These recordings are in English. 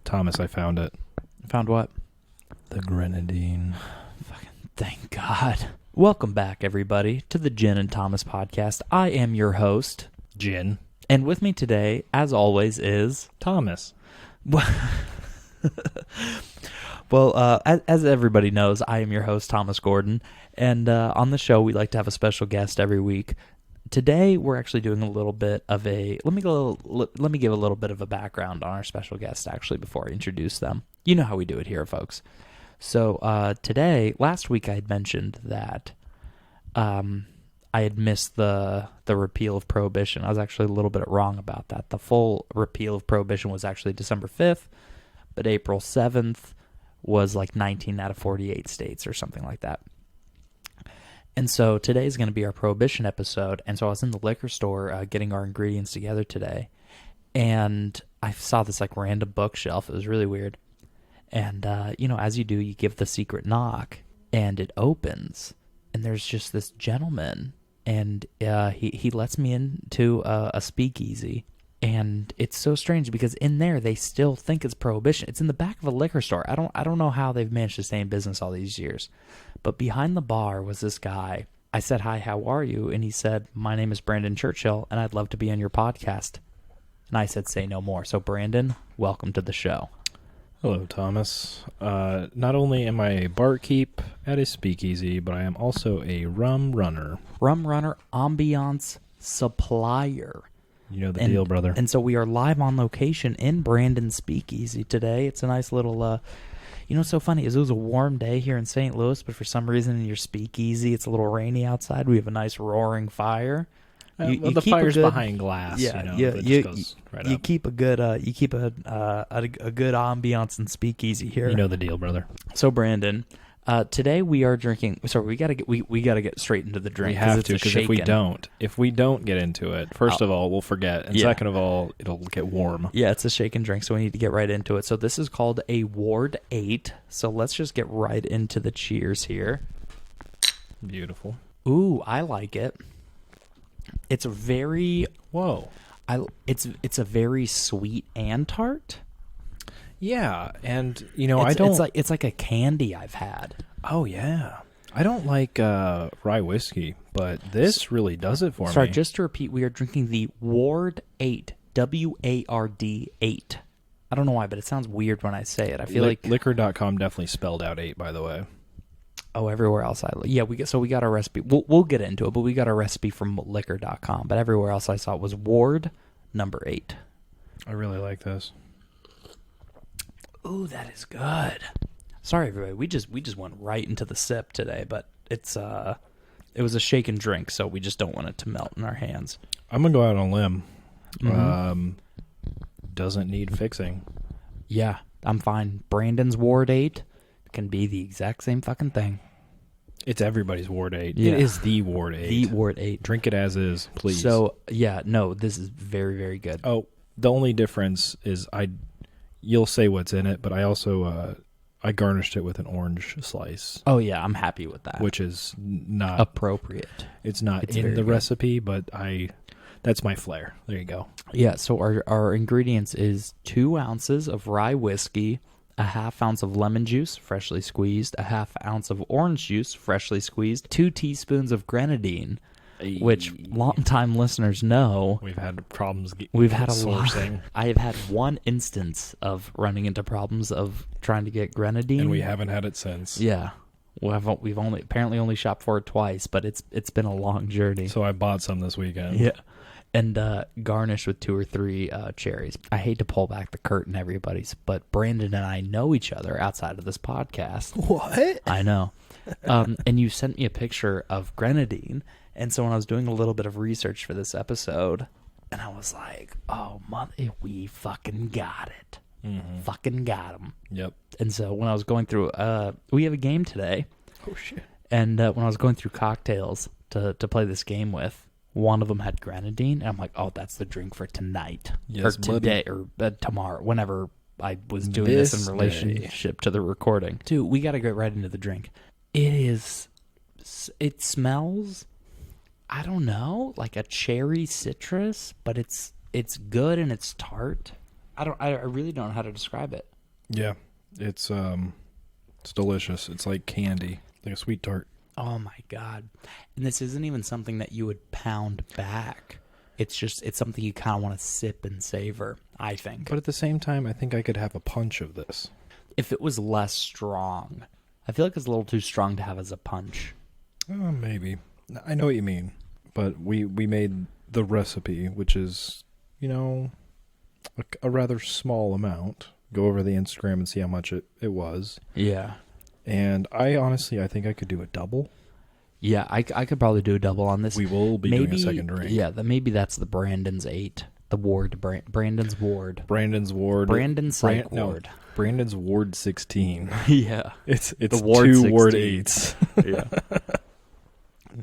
Thomas, I found it. Found what? The grenadine. Fucking thank God. Welcome back, everybody, to the Jen and Thomas podcast. I am your host, Gin. and with me today, as always, is... Thomas. Well, as everybody knows, I am your host, Thomas Gordon, and on the show, we like to have a special guest every week. Today, we're actually doing a little bit of a... Let me give a little bit of a background on our special guest, actually, before I introduce them. You know how we do it here, folks. So today, last week, I had mentioned that I had missed the repeal of prohibition. I was actually a little bit wrong about that. The full repeal of prohibition was actually December 5th, but April 7th was like 19 out of 48 states or something like that. And so today is going to be our prohibition episode. And so I was in the liquor store getting our ingredients together today, and I saw this like random bookshelf. It was really weird. And, as you do, you give the secret knock, and it opens, and there's just this gentleman, and he lets me into a speakeasy. And it's so strange because in there they still think it's prohibition. It's in the back of a liquor store. I don't know how they've managed to stay in business all these years. But behind the bar was this guy. I said, "Hi, how are you?" And he said, "My name is Brandon Chuchill, and I'd love to be on your podcast." And I said, "Say no more." So Brandon, welcome to the show. Hello, Thomas. Not only am I a barkeep at a speakeasy, but I am also a rum runner. Rum runner, ambiance supplier. You know the deal, brother. And so we are live on location in Brandon's Speakeasy today. It's a nice little, what's so funny is it was a warm day here in St. Louis, but for some reason in your Speakeasy, it's a little rainy outside. We have a nice roaring fire. The fire's behind glass. Yeah, You keep a good, a good ambiance and Speakeasy here. You know the deal, brother. So Brandon, today we are drinking. Sorry, we gotta get straight into the drink. We have to, because if we don't get into it, first of all, we'll forget, and second of all, it'll get warm. Yeah, it's a shaken drink, so we need to get right into it. So this is called a Ward 8. So let's just get right into the cheers here. Beautiful. Ooh, I like it. It's a very it's a very sweet and tart. Yeah, and it's like a candy I've had. Oh yeah, I don't like rye whiskey, but this really does it for me. Sorry, just to repeat, we are drinking the Ward 8, WARD 8. I don't know why, but it sounds weird when I say it. I feel like liquor.com definitely spelled out 8, by the way. Oh, everywhere else we got our recipe. We'll get into it, but we got our recipe from liquor.com. But everywhere else I saw it was Ward number 8. I really like this. Ooh, that is good. Sorry, everybody. We just went right into the sip today, but it was a shaken drink, so we just don't want it to melt in our hands. I'm gonna go out on a limb. Mm-hmm. Doesn't need fixing. Yeah, I'm fine. Brandon's Ward 8 can be the exact same fucking thing. It's everybody's Ward 8. Yeah. It is the Ward 8. The Ward 8. Drink it as is, please. So, yeah, no, this is very, very good. Oh, the only difference is you'll say what's in it, but I also I garnished it with an orange slice. Oh yeah, I'm happy with that. Which is not appropriate. It's not in the recipe, but that's my flair. There you go. Yeah, so our ingredients is 2 ounces of rye whiskey, a half ounce of lemon juice, freshly squeezed, a half ounce of orange juice, freshly squeezed, 2 teaspoons of grenadine, which longtime listeners know we've had problems. We've had a sourcing. lot. I have had one instance of running into problems of trying to get grenadine, and we haven't had it since. Yeah, we've only shopped for it twice, but it's been a long journey. So I bought some this weekend. Yeah. And garnished with 2 or 3 cherries. I hate to pull back the curtain, everybody's, but Brandon and I know each other outside of this podcast. What? I know. And you sent me a picture of grenadine, and so when I was doing a little bit of research for this episode, and I was like, "Oh, we fucking got it. Mm-hmm. Fucking got him." Yep. And so when I was going through, we have a game today. Oh shit! And when I was going through cocktails to play this game with. One of them had grenadine, and I'm like, "Oh, that's the drink for tonight, yes, or today, or tomorrow, whenever I was doing this in relationship to the recording." Dude, we got to get right into the drink. It smells, I don't know, like a cherry citrus, but it's good and it's tart. I really don't know how to describe it. Yeah, it's delicious. It's like candy, like a sweet tart. Oh my God. And this isn't even something that you would pound back. It's something you kind of want to sip and savor, I think. But at the same time, I think I could have a punch of this. If it was less strong, I feel like it's a little too strong to have as a punch. Maybe. I know what you mean. But we made the recipe, which is, a rather small amount. Go over the Instagram and see how much it was. Yeah. And I think I could do a double. Yeah, I could probably do a double on this. We will be doing a second drink. Yeah, maybe that's the Brandon's 8. The Ward, Brandon's Ward. Brandon's Ward. Brandon's Ward. No, Brandon's Ward 16. Yeah. It's the Ward 2 16. Ward 8s. Yeah.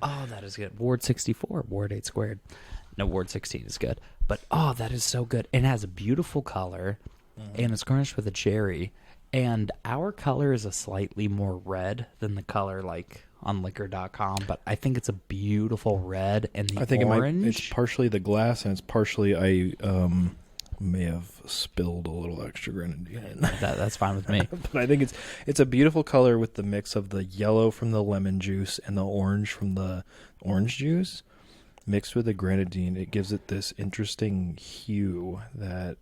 Oh, that is good. Ward 64, Ward 8 squared. No, Ward 16 is good. But, that is so good. And it has a beautiful color, and it's garnished with a cherry. And our color is a slightly more red than the color, like, on liquor.com. But I think it's a beautiful red. And the orange... it's partially the glass, and it's partially I may have spilled a little extra grenadine in. That's fine with me. But I think it's a beautiful color with the mix of the yellow from the lemon juice and the orange from the orange juice mixed with the grenadine. It gives it this interesting hue that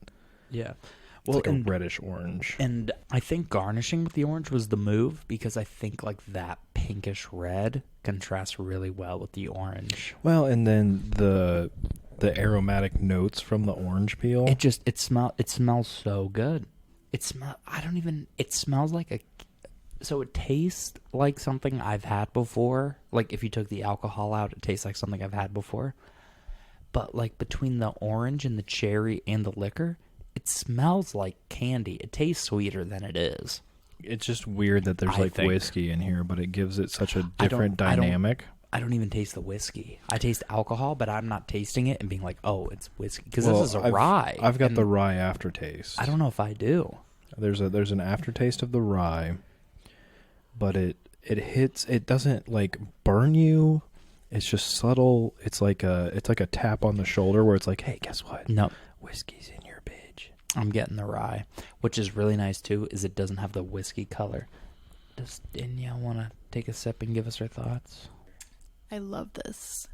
well, like a reddish orange. And I think garnishing with the orange was the move, because I think like that pinkish red contrasts really well with the orange. Well, and then the aromatic notes from the orange peel. It smells so good. It smells like so it tastes like something I've had before. Like if you took the alcohol out, it tastes like something I've had before. But like between the orange and the cherry and the liquor, it smells like candy. It tastes sweeter than it is. It's just weird that there's whiskey in here, but it gives it such a different dynamic. I don't even taste the whiskey. I taste alcohol, but I'm not tasting it and being like, oh, it's whiskey. Because this is a rye. I've got the rye aftertaste. I don't know if I do. There's an aftertaste of the rye, but it hits. It doesn't like burn you. It's just subtle. It's like a tap on the shoulder where it's like, hey, guess what? No, whiskey's in your bitch. I'm getting the rye, which is really nice too. Is it doesn't have the whiskey color. Does Danielle want to take a sip and give us her thoughts? I love this.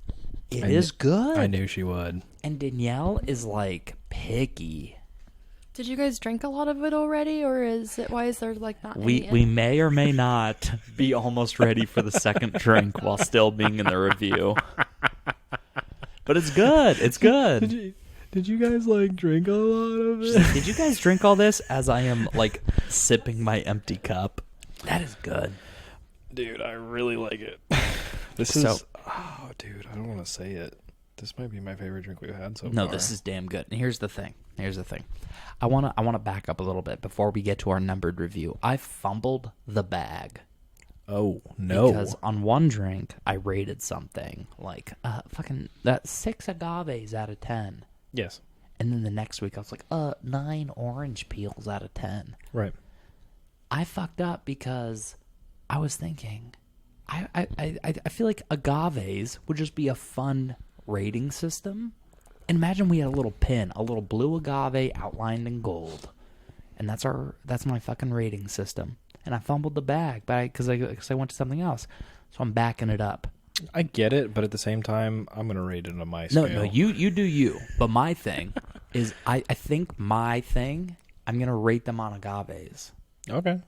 It is good. I knew she would. And Danielle is like picky. Did you guys drink a lot of it already, or why is there like not any? We may or may not be almost ready for the second drink while still being in the review. But it's good. It's good. Did you guys like drink a lot of it? Like, did you guys drink all this as I am like sipping my empty cup? That is good. Dude, I really like it. Oh, dude, I don't want to say it. This might be my favorite drink we've had so far. No, this is damn good. And here's the thing. I wanna back up a little bit before we get to our numbered review. I fumbled the bag. Oh no! Because on one drink I rated something like fucking that 6 agaves out of 10. Yes. And then the next week I was like 9 orange peels out of 10. Right. I fucked up because I was thinking. I feel like agaves would just be a fun rating system. And imagine we had a little pin, a little blue agave outlined in gold, and that's my fucking rating system. And I fumbled the bag, because I went to something else, so I'm backing it up. I get it, but at the same time, I'm gonna rate it on my scale. No, you do you. But my thing is, I think I'm gonna rate them on agaves. Okay.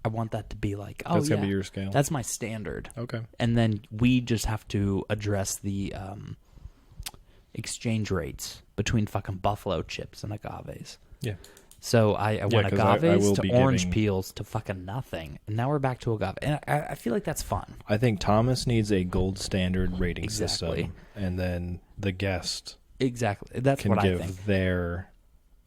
I want that to be like, that's gonna be your scale. That's my standard. Okay. And then we just have to address the exchange rates between fucking buffalo chips and agaves. Yeah. So I went agaves to orange giving... peels to fucking nothing. And now we're back to agave. And I feel like that's fun. I think Thomas needs a gold standard rating system. And then the guest Exactly. That's what I think. Can give their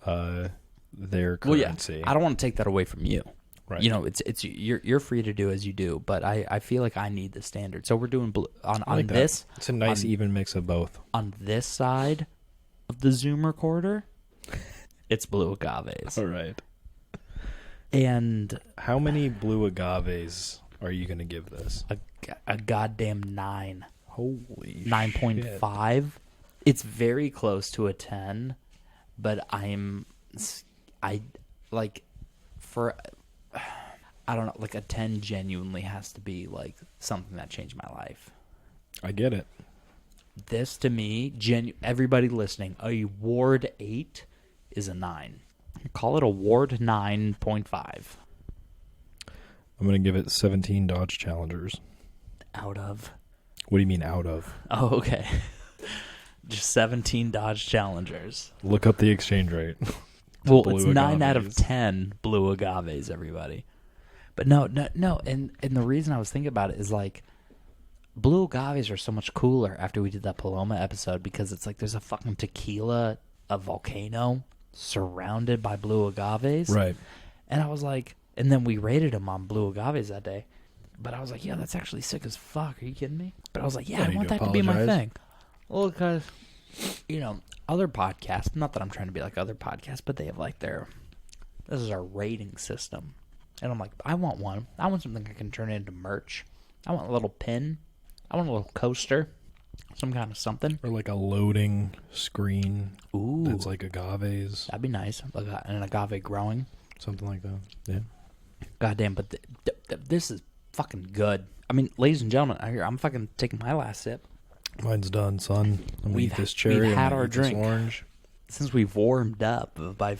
currency. Well, yeah. I don't want to take that away from you. Right. You know, it's you're free to do as you do, but I feel like I need the standard. So we're doing blue on this. It's a nice even mix of both. On this side of the Zoom recorder, it's blue agaves. All right. And how many blue agaves are you going to give this? A goddamn 9. Holy 9.5. It's very close to a 10, but for, I don't know, like a 10 genuinely has to be like something that changed my life. I get it. This to me, everybody listening, a Ward 8 is a 9. Call it a Ward 9.5. I'm going to give it 17 Dodge Challengers. Out of? What do you mean out of? Oh, okay. Just 17 Dodge Challengers. Look up the exchange rate. Well, Blue it's 9 out of agaves. 10 blue agaves, everybody. But no, and the reason I was thinking about it is like, blue agaves are so much cooler after we did that Paloma episode because it's like there's a fucking tequila, a volcano surrounded by blue agaves. Right. And I was like, and then we rated them on blue agaves that day. But I was like, yeah, that's actually sick as fuck. Are you kidding me? But I was like, yeah, I want that to be my thing. Well, because, you know, other podcasts, not that I'm trying to be like other podcasts, but they have like this is our rating system. And I'm like, I want one. I want something I can turn into merch. I want a little pin. I want a little coaster. Some kind of something. Or like a loading screen. Ooh. That's like agaves. That'd be nice. Like an agave growing. Something like that. Yeah. Goddamn, but this is fucking good. I mean, ladies and gentlemen, I'm fucking taking my last sip. Mine's done, son. I'm gonna eat this cherry. We've had I'm gonna our eat this drink. orange. Since we've warmed up by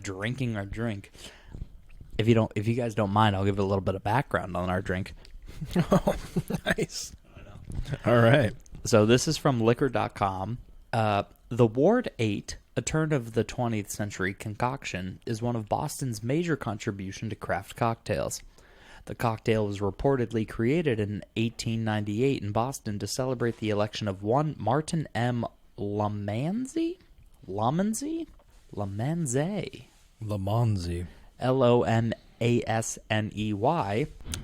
drinking our drink. If you guys don't mind, I'll give a little bit of background on our drink. Oh, nice. All right. So this is from liquor.com. The Ward 8, a turn of the 20th century concoction, is one of Boston's major contribution to craft cocktails. The cocktail was reportedly created in 1898 in Boston to celebrate the election of one Martin M. Lamanzy? Lamanzy? Lamanzy. Lomasney.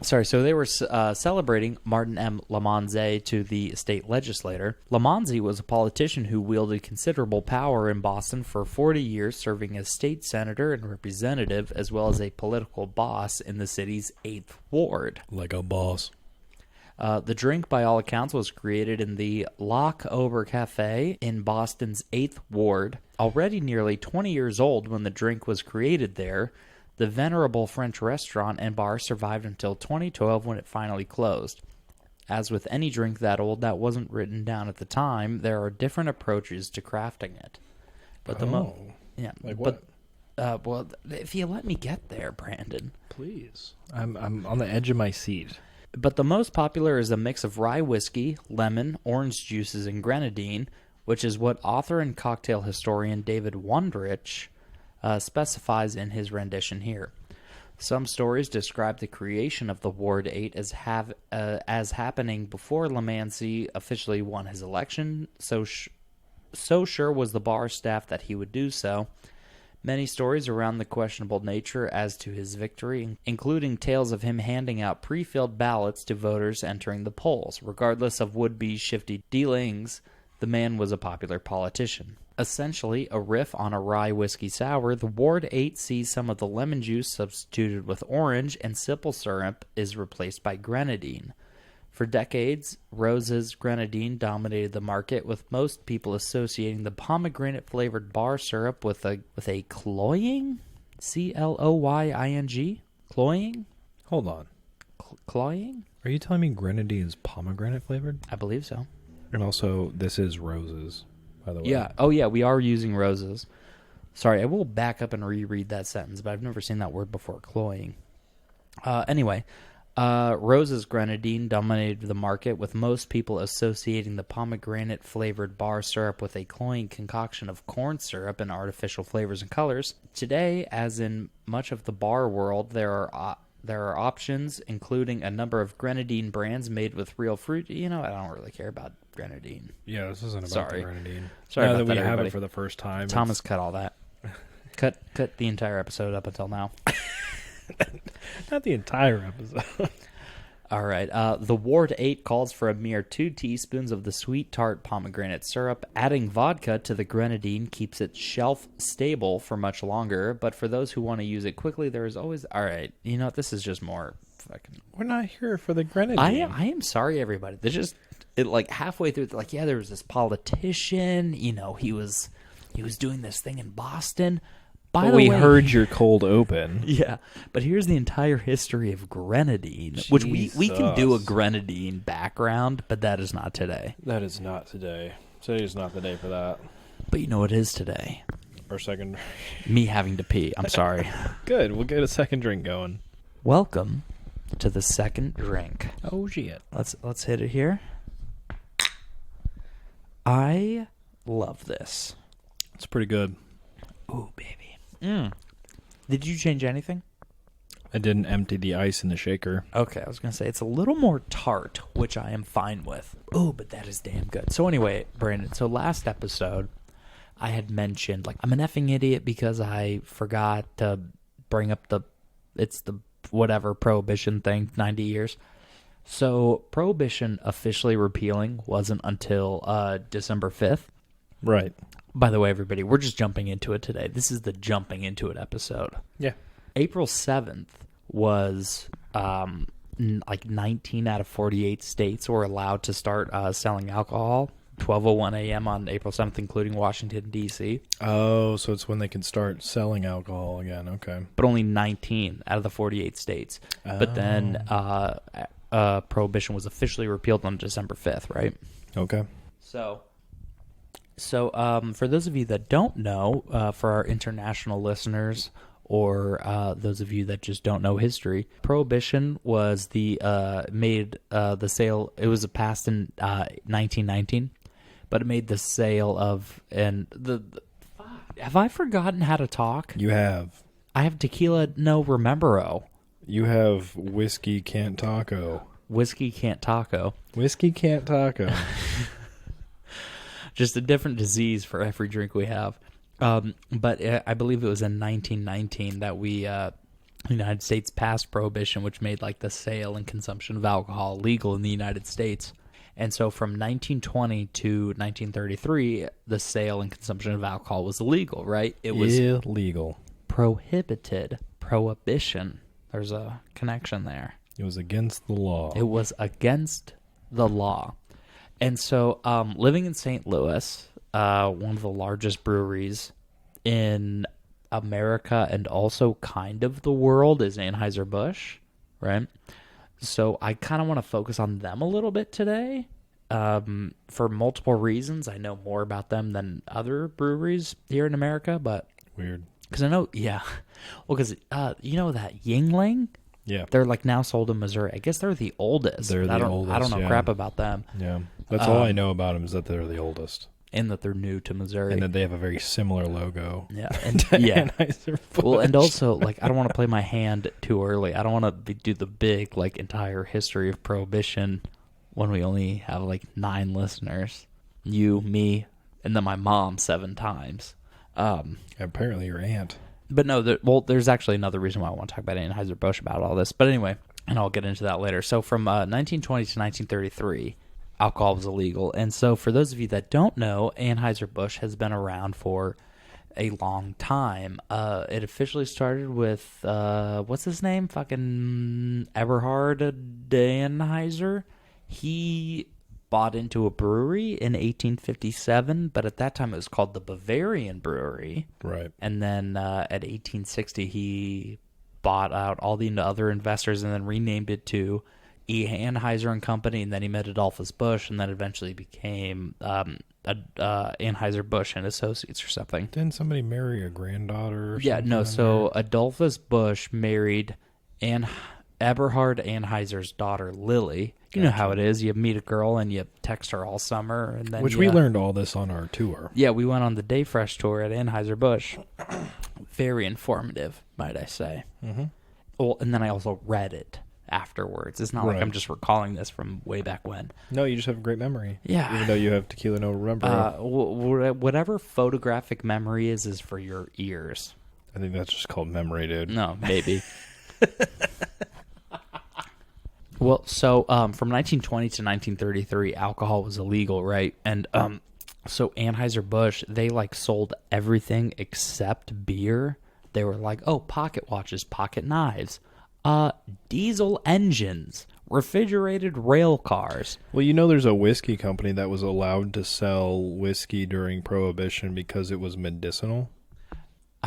Sorry, so they were celebrating Martin M. Lamanzy to the state legislator. Lamanzy was a politician who wielded considerable power in Boston for 40 years, serving as state senator and representative, as well as a political boss in the city's 8th ward. Like a boss. The drink, by all accounts, was created in the Loch Ober Cafe in Boston's 8th ward. Already nearly 20 years old when the drink was created there, the venerable French restaurant and bar survived until 2012 when it finally closed. As with any drink that old that wasn't written down at the time, there are different approaches to crafting it. But like what? Well, if you let me get there, Brandon. Please. I'm on the edge of my seat. But the most popular is a mix of rye whiskey, lemon, orange juices, and grenadine, which is what author and cocktail historian David Wondrich specifies in his rendition here. Some stories describe the creation of the Ward 8 as happening before Lamanzy officially won his election, so sure was the bar staff that he would do so. Many stories around the questionable nature as to his victory, including tales of him handing out pre-filled ballots to voters entering the polls. Regardless of would-be shifty dealings, the man was a popular politician. Essentially, a riff on a rye whiskey sour, the Ward 8 sees some of the lemon juice substituted with orange, and simple syrup is replaced by grenadine. For decades, Rose's grenadine dominated the market, with most people associating the pomegranate-flavored bar syrup with a cloying? C-L-O-Y-I-N-G? Cloying? Hold on. Cloying? Are you telling me grenadine is pomegranate flavored? I believe so. And also, this is roses, by the way. Yeah. Oh, yeah, we are using Rose's. Sorry, I will back up and reread that sentence, but I've never seen that word before, cloying. Anyway... Rose's grenadine dominated the market, with most people associating the pomegranate-flavored bar syrup with a cloying concoction of corn syrup and artificial flavors and colors. Today, as in much of the bar world, there are options, including a number of grenadine brands made with real fruit. You know, I don't really care about grenadine. Yeah, this isn't about the grenadine. Sorry now about that we everybody. have it for the first time. Thomas cut all that. Cut the entire episode up until now. Not the entire episode. All right. The Ward 8 calls for a mere 2 teaspoons of the sweet tart pomegranate syrup. Adding vodka to the grenadine keeps it shelf stable for much longer, but for those who want to use it quickly, there is always... All right. You know what? This is just more fucking... We're not here for the grenadine. I am sorry, everybody. There's just... like halfway through, like, yeah, there was this politician, you know, he was doing this thing in Boston. By But the we way, heard your cold open. Yeah, but here's the entire history of grenadine, which we can do a Jesus. grenadine background, but that is not today. That is not today. Today is not the day for that. But you know what is today? Our second. Me having to pee. I'm sorry. Good. We'll get a second drink going. Welcome to the second drink. Oh shit. Let's hit it here. I love this. It's pretty good. Ooh, baby. Did you change anything? I didn't empty the ice in the shaker. Okay, I was going to say it's a little more tart, which I am fine with. Oh, but that is damn good. So anyway, Brandon, so last episode, I had mentioned, like, I'm an effing idiot because I forgot to bring up the whatever prohibition thing, 90 years. So prohibition officially repealing wasn't until December 5th. Right. By the way, everybody, we're just jumping into it today. This is the jumping into it episode. Yeah. April 7th was like 19 out of 48 states were allowed to start selling alcohol. 12:01 a.m. on April 7th, including Washington, D.C. Oh, so it's when they can start selling alcohol again. Okay. But only 19 out of the 48 states. But then prohibition was officially repealed on December 5th, right? Okay. So for those of you that don't know, for our international listeners or those of you that just don't know history, prohibition was the sale. It was passed in 1919, but it made the sale of Have I forgotten how to talk? You have. I have tequila no remembero. You have whiskey can't taco. Whiskey can't taco. Whiskey can't taco. Just a different disease for every drink we have. But I believe it was in 1919 that the United States passed prohibition, which made like the sale and consumption of alcohol legal in the United States. And so from 1920 to 1933, the sale and consumption of alcohol was illegal, right? It was illegal. Prohibited. Prohibition. There's a connection there. It was against the law. It was against the law. And so living in St. Louis, one of the largest breweries in America and also kind of the world is Anheuser-Busch, right? So I kind of want to focus on them a little bit today for multiple reasons. I know more about them than other breweries here in America, but... Weird. Because I know, yeah. Well, because you know that Yingling? Yeah. They're like now sold in Missouri. I guess they're the oldest. They're the oldest, I don't know yeah. crap about them. Yeah. That's all I know about them is that they're the oldest. And that they're new to Missouri. And that they have a very similar logo. Yeah. And, yeah. Well, and also, like, I don't want to play my hand too early. I don't want to do the big, like, entire history of Prohibition when we only have, like, 9 listeners. You, me, and then my mom 7 times. Apparently your aunt. But no, there's actually another reason why I want to talk about Anheuser-Busch about all this. But anyway, and I'll get into that later. So from 1920 to 1933, alcohol was illegal. And so for those of you that don't know, Anheuser-Busch has been around for a long time. It officially started with, what's his name? Fucking Eberhard Anheuser. He bought into a brewery in 1857, but at that time it was called the Bavarian Brewery. Right. And then at 1860, he bought out all the other investors and then renamed it to E. Anheuser and Company, and then he met Adolphus Busch, and then eventually became Anheuser-Busch and Associates or something. Didn't somebody marry a granddaughter or Yeah, something? no, so Adolphus Busch married Eberhard Anheuser's daughter, Lily. You know how it is. You meet a girl and you text her all summer. And then we learned all this on our tour. Yeah, we went on the Day Fresh tour at Anheuser-Busch. Very informative, might I say. Mm-hmm. Well, and then I also read it afterwards. It's not like I'm just recalling this from way back when. No, you just have a great memory. Yeah. Even though you have tequila no remember. Whatever photographic memory is for your ears. I think that's just called memory, dude. No, maybe. Well, so from 1920 to 1933, alcohol was illegal, right? And so Anheuser-Busch, they like sold everything except beer. They were like, oh, pocket watches, pocket knives, diesel engines, refrigerated rail cars. Well, you know there's a whiskey company that was allowed to sell whiskey during Prohibition because it was medicinal.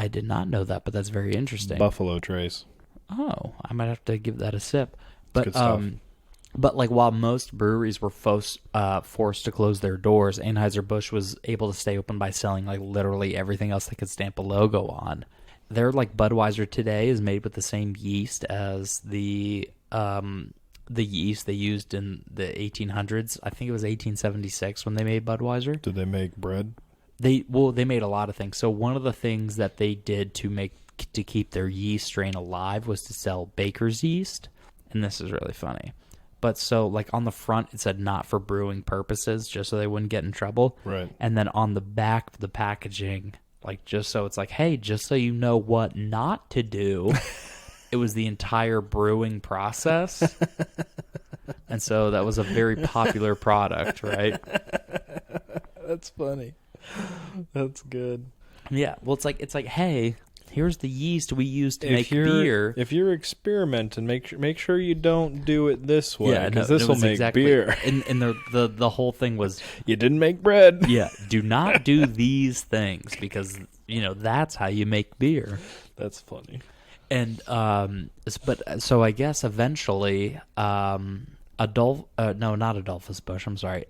I did not know that, but that's very interesting. Buffalo Trace. Oh, I might have to give that a sip. But good stuff. But like while most breweries were forced to close their doors, Anheuser-Busch was able to stay open by selling like literally everything else they could stamp a logo on. Their like Budweiser today is made with the same yeast as the yeast they used in the 1800s. I think it was 1876 when they made Budweiser. Did they make bread? They made a lot of things. So one of the things that they did to keep their yeast strain alive was to sell baker's yeast, and this is really funny. But so like on the front it said not for brewing purposes, just so they wouldn't get in trouble. Right. And then on the back of the packaging, like just so it's like, hey, just so you know what not to do. It was the entire brewing process. And so that was a very popular product, right? That's funny. That's good. Yeah. Well, it's like, hey, here's the yeast we use to make beer. If you're experimenting, make sure you don't do it this way, because no, this will make beer. And the whole thing was, you didn't make bread. yeah, do not do these things because that's how you make beer. That's funny. And but so I guess eventually, not Adolphus Busch. I'm sorry,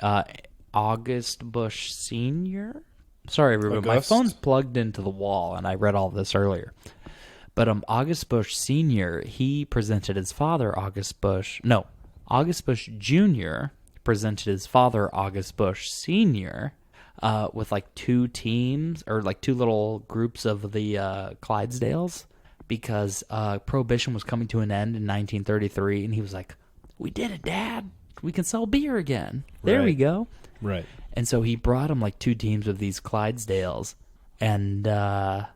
August Busch Senior. Sorry, everybody. My phone's plugged into the wall, and I read all this earlier. But August Busch Senior, he presented his father, August Busch Junior presented his father, August Busch Senior, with like two teams or like two little groups of the Clydesdales, because Prohibition was coming to an end in 1933, and he was like, "We did it, Dad. We can sell beer again. There we go." Right. And so he brought him like two teams of these Clydesdales, and I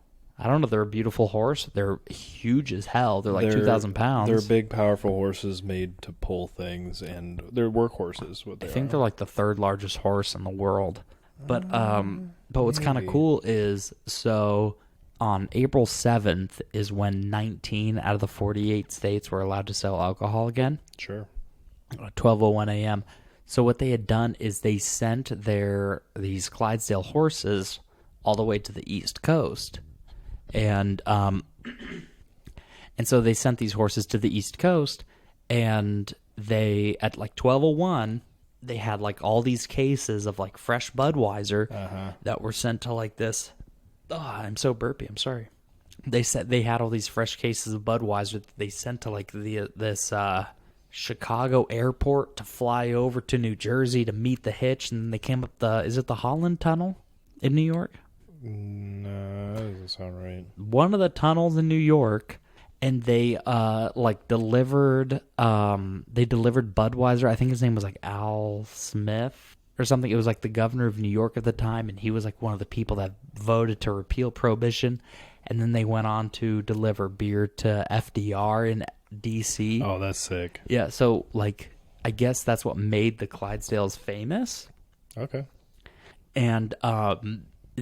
don't know, they're a beautiful horse. They're huge as hell. They're like 2,000 pounds. They're big, powerful horses made to pull things, and they're workhorses. I think they're like the third largest horse in the world. But what's kind of cool is, so on April 7th is when 19 out of the 48 states were allowed to sell alcohol again. Sure. 12:01 a.m. So what they had done is they sent these Clydesdale horses all the way to the East Coast, and so they sent these horses to the East Coast, and they at like 12:01 they had like all these cases of like fresh Budweiser that were sent to like this. Oh, I'm so burpy. I'm sorry. They said they had all these fresh cases of Budweiser that they sent to like this Chicago airport to fly over to New Jersey to meet the hitch, and then they came up is it the Holland Tunnel in New York? No, that doesn't sound right. One of the tunnels in New York, and they delivered Budweiser. I think his name was like Al Smith or something. It was like the governor of New York at the time, and he was like one of the people that voted to repeal Prohibition. And then they went on to deliver beer to FDR in DC. Oh, that's sick. Yeah, so like I guess that's what made the Clydesdales famous. Okay. And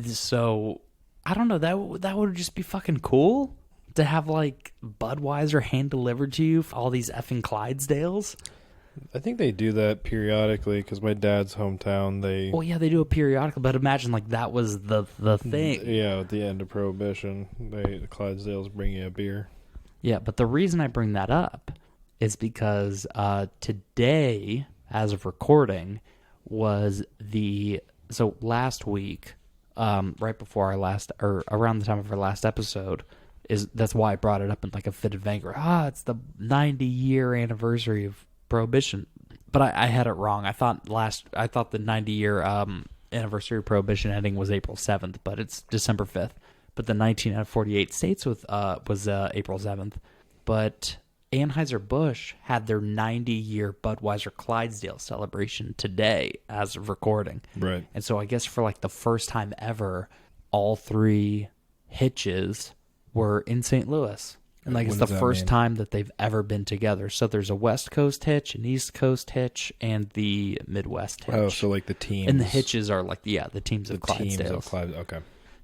so I don't know, that would just be fucking cool to have like Budweiser hand delivered to you for all these effing Clydesdales. I think they do that periodically because my dad's hometown, they do a periodical, but imagine like that was the thing. Yeah, at the end of Prohibition, the Clydesdales bring you a beer. Yeah, but the reason I bring that up is because today, as of recording, was so last week, right before around the time of our last episode, that's why I brought it up in like a fit of anger. It's the 90-year anniversary of Prohibition, but I had it wrong. I thought the 90-year anniversary of Prohibition ending was April 7th, but it's December 5th. But the 19 out of 48 states was April 7th. But Anheuser-Busch had their 90-year Budweiser Clydesdale celebration today as of recording. Right. And so I guess for like the first time ever, all three hitches were in St. Louis. And like it's the first time that they've ever been together. So there's a West Coast hitch, an East Coast hitch, and the Midwest hitch. Oh, so like the teams. And the hitches are like the teams of Clydesdales. Teams of Clydesdale. Okay.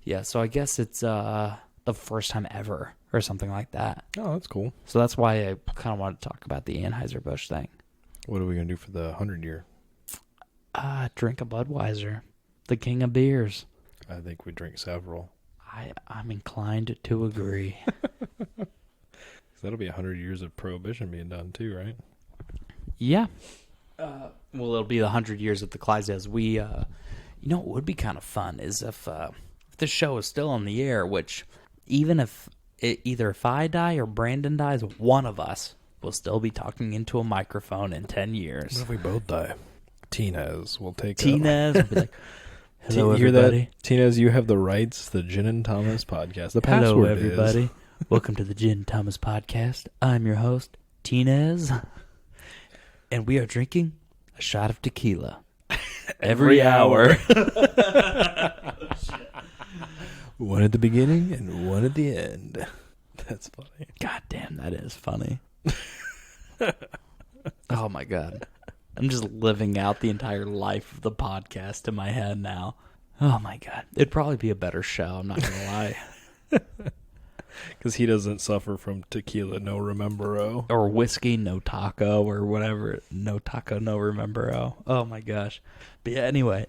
Yeah, so I guess it's the first time ever or something like that. Oh, that's cool. So that's why I kind of wanted to talk about the Anheuser-Busch thing. What are we going to do for the 100-year? Drink a Budweiser. The king of beers. I think we drink several. I'm inclined to agree. That'll be 100 years of prohibition being done too, right? Yeah. Well, it'll be the 100 years of the Clydesdales. What would be kind of fun is if this show is still on the air, which even if either if I die or Brandon dies, one of us will still be talking into a microphone in 10 years. What if we both die? Tinez will take Tinez will be like, hello, hear everybody. that? Tinez, you have the rights to the Gin and Thomas podcast. The Hello, password everybody. is... Welcome to the Gin and Thomas podcast. I'm your host, Tinez, and we are drinking a shot of tequila every hour. One at the beginning and one at the end. That's funny. God damn, that is funny. Oh my God. I'm just living out the entire life of the podcast in my head now. Oh my God. It'd probably be a better show, I'm not going to lie. Because he doesn't suffer from tequila, no remembero. Or whiskey, no taco, or whatever. No taco, no remembero. Oh my gosh. But yeah, anyway,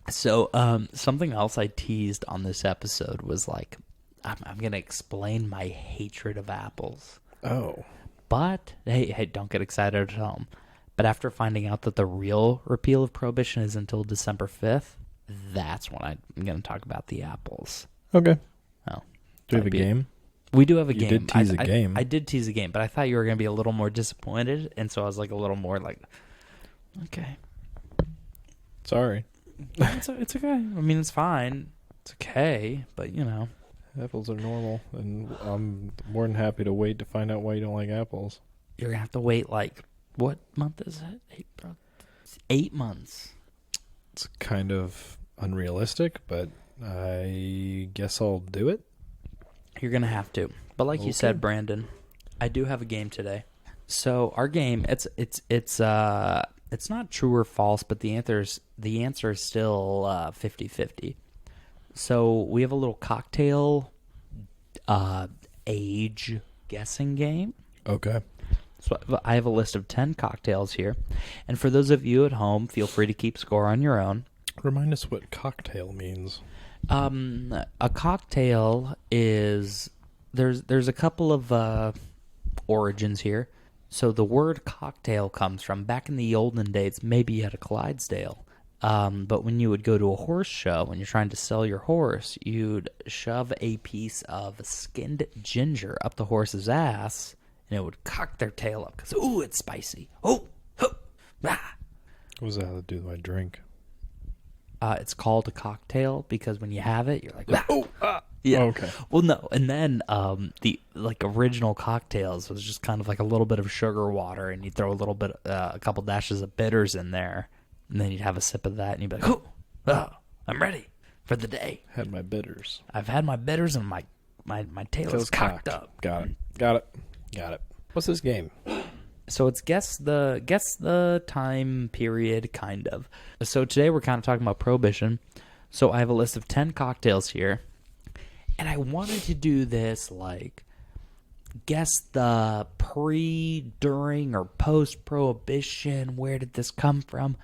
something else I teased on this episode was like, I'm going to explain my hatred of apples. Oh. But, hey, don't get excited at home. But after finding out that the real repeal of prohibition is until December 5th, that's when I'm going to talk about the apples. Okay. Oh. Do we have a game? We do have a You game. did tease a game. I did tease a game, but I thought you were going to be a little more disappointed, and so I was like a little more like, okay. Sorry. It's okay. I mean, it's fine. It's okay, but you know. Apples are normal, and I'm more than happy to wait to find out why you don't like apples. You're going to have to wait like, what month is it? 8 months. It's kind of unrealistic, but I guess I'll do it. You're going to have to. But like you said, Brandon, I do have a game today. So our game, it's not true or false, but the answer is still 50-50. So we have a little cocktail age guessing game. Okay. So I have a list of 10 cocktails here. And for those of you at home, feel free to keep score on your own. Remind us what cocktail means. A cocktail is there's a couple of origins here. So the word cocktail comes from back in the olden days, maybe at a Clydesdale. But when you would go to a horse show and you're trying to sell your horse, you'd shove a piece of skinned ginger up the horse's ass, and it would cock their tail up because, ooh, it's spicy. Oh, ah. What does that have to do with my drink? It's called a cocktail because when you have it, you're like, Yeah. Oh, okay. Well, no, and then the original cocktails was just kind of like a little bit of sugar water, and you throw a couple dashes of bitters in there, and then you'd have a sip of that, and you'd be like, oh, I'm ready for the day. Had my bitters. I've had my bitters, and my tail is cocked up. Got it. What's this game? So it's guess the time period, kind of. So today we're kind of talking about prohibition. So I have a list of 10 cocktails here. And I wanted to do this, like, guess the pre, during, or post-prohibition. Where did this come from?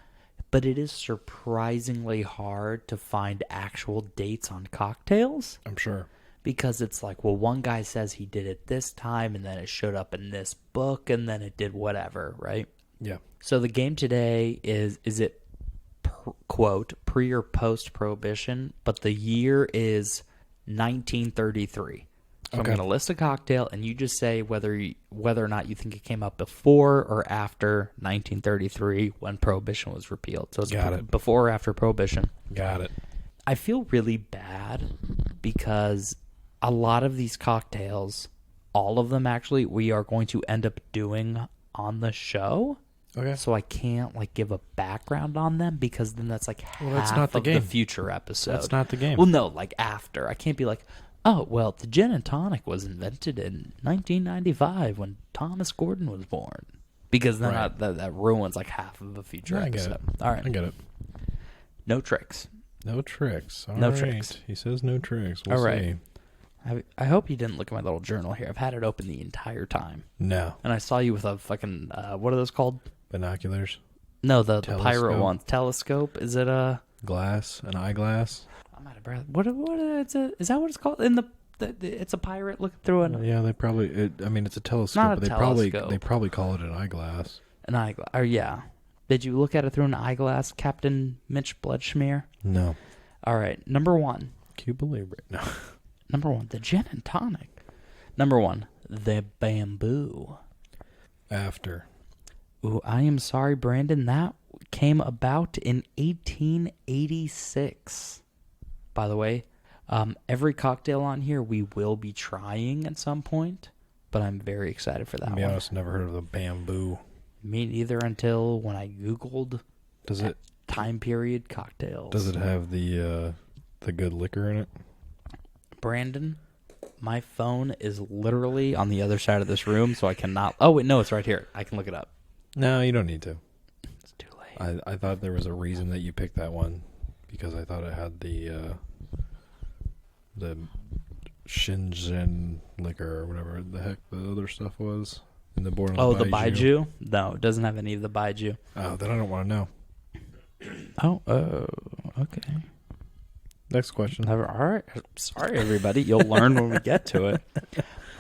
But it is surprisingly hard to find actual dates on cocktails. I'm sure. Because it's like, well, one guy says he did it this time, and then it showed up in this book, and then it did whatever, right? Yeah. So the game today is it, quote, pre or post-prohibition, but the year is 1933. So I'm going to list a cocktail, and you just say whether or not you think it came up before or after 1933 when Prohibition was repealed. So it's before or after Prohibition. Got it. I feel really bad because a lot of these cocktails, all of them actually, we are going to end up doing on the show. Okay. So I can't give a background on them because then that's that's half not the of game. the future episode. That's not the game. Well, no, after. I can't be like, oh, well, the gin and tonic was invented in 1995 when Thomas Gordon was born. Because then that ruins half of a future episode. All right. I get it. No tricks. No tricks. No tricks. He says no tricks. We'll All right. see. I hope you didn't look at my little journal here. I've had it open the entire time. No. And I saw you with a fucking, what are those called? Binoculars. No, the Telescope. pirate ones. Telescope? Is it a... Glass. An eyeglass. I'm out of breath. What is that what it's called? In the it's a pirate looking through Yeah, they probably. It's a telescope. Not a but telescope. They probably call it an eyeglass. an eyeglass. Or yeah. Did you look at it through an eyeglass, Captain Mitch Bloodschmear? No. All right, number 1. Can you believe it? No. Number 1, the gin and tonic. Number 1, the bamboo. After. Ooh, I am sorry, Brandon. That came about in 1886. By the way, every cocktail on here we will be trying at some point, but I'm very excited for that To be one. honest, never heard of the bamboo. Me neither until when I Googled Does it time period cocktails. Does it have the good liquor in it? Brandon, my phone is literally on the other side of this room, so I cannot... Oh, wait, no, it's right here. I can look it up. No, you don't need to. It's too late. I thought there was a reason that you picked that one because I thought it had the Shenzhen liquor or whatever the heck the other stuff was in the border. Oh, the Baiju? No, it doesn't have any of the Baiju. Oh, then I don't want to know. Oh, okay. Next question. All right. Sorry, everybody. You'll learn when we get to it.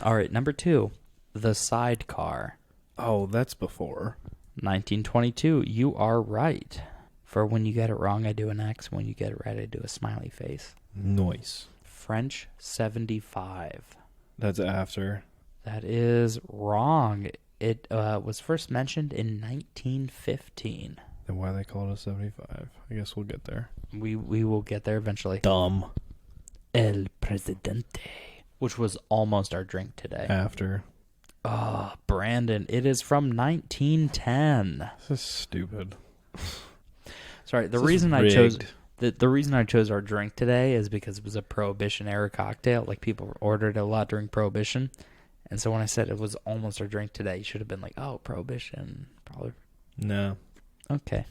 All right, number 2, the sidecar. Oh, that's before. 1922. You are right. For when you get it wrong, I do an X. When you get it right, I do a smiley face. Nice. French 75. That's after. That is wrong. It was first mentioned in 1915. Then why they call it a 75? I guess we'll get there. We will get there eventually. Dumb. El Presidente, which was almost our drink today. After. Oh, Brandon, it is from 1910. This is stupid. Sorry, the This is reason I rigged. chose the reason I chose our drink today is because it was a Prohibition era cocktail. Like, people ordered it a lot during Prohibition, and so when I said it was almost our drink today, you should have been like, "Oh, Prohibition." Probably. No. Okay.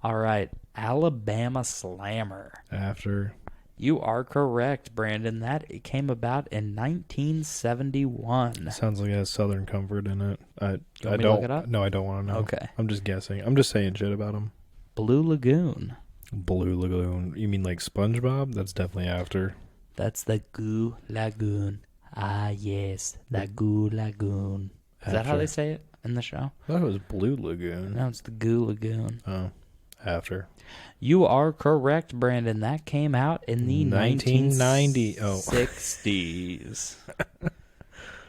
All right, Alabama Slammer. After. You are correct, Brandon. That it came about in 1971. Sounds like it has Southern Comfort in it. I me to don't. look it up? No, I don't want to know. Okay. I'm just guessing. I'm just saying shit about them. Blue Lagoon. Blue Lagoon. You mean like SpongeBob? That's definitely after. That's the Goo Lagoon. Ah, yes, the Goo Lagoon. Is that how After. they say it in the show? I thought it was Blue Lagoon. No, it's the Goo Lagoon. Oh, after. You are correct, Brandon. That came out in the 1990. Oh. 1960s.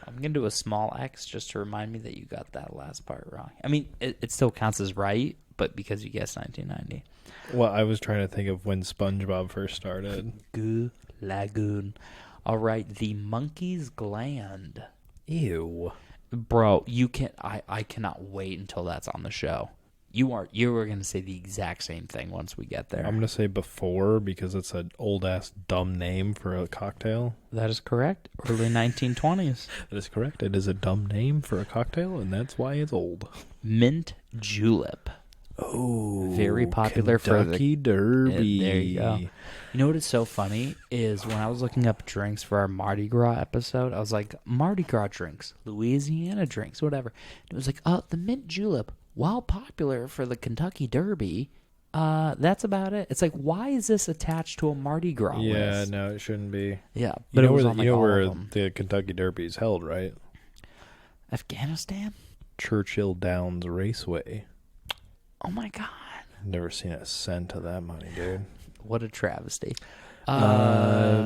I'm going to do a small X just to remind me that you got that last part wrong. I mean, it still counts as right, but because you guessed 1990. Well, I was trying to think of when SpongeBob first started. Goo Lagoon. All right, the monkey's gland. Ew. Bro, you can I cannot wait until that's on the show. You were going to say the exact same thing once we get there. I'm gonna say before because it's an old ass dumb name for a cocktail. That is correct. Early 1920s. That is correct. It is a dumb name for a cocktail, and that's why it's old. Mint julep. Oh, Very popular for the Kentucky Derby. There you go. You know what is so funny is when I was looking up drinks for our Mardi Gras episode, I was like, Mardi Gras drinks, Louisiana drinks, whatever. It was like, the mint julep, while popular for the Kentucky Derby, that's about it. It's like, why is this attached to a Mardi Gras Yeah, list? no, it shouldn't be. Yeah, but You it know was where on the, like you know all where of them. the Kentucky Derby is held, right? Afghanistan? Chuchill Downs Raceway. Oh my God. Never seen a cent of that money, dude. What a travesty.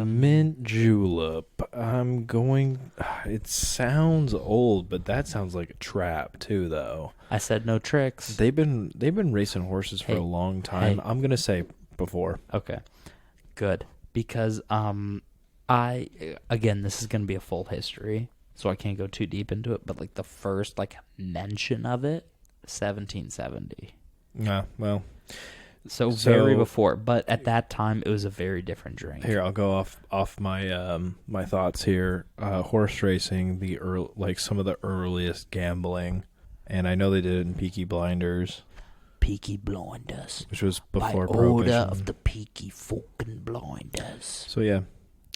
Mint julep. I'm going. It sounds old, but that sounds like a trap too, though. I said no tricks. They've been racing horses for Hey, a long time. hey. I'm gonna say before. Okay. Good. Because again, this is going to be a full history, so I can't go too deep into it, but like the first mention of it, 1770. Yeah, well, So very So- before, but at that time it was a very different drink. here I'll go off my my thoughts here. Horse racing, some of the earliest gambling, and I know they did it in Peaky Blinders, Peaky Blinders. which was By before order Prohibition. of the Peaky fucking Blinders. So yeah,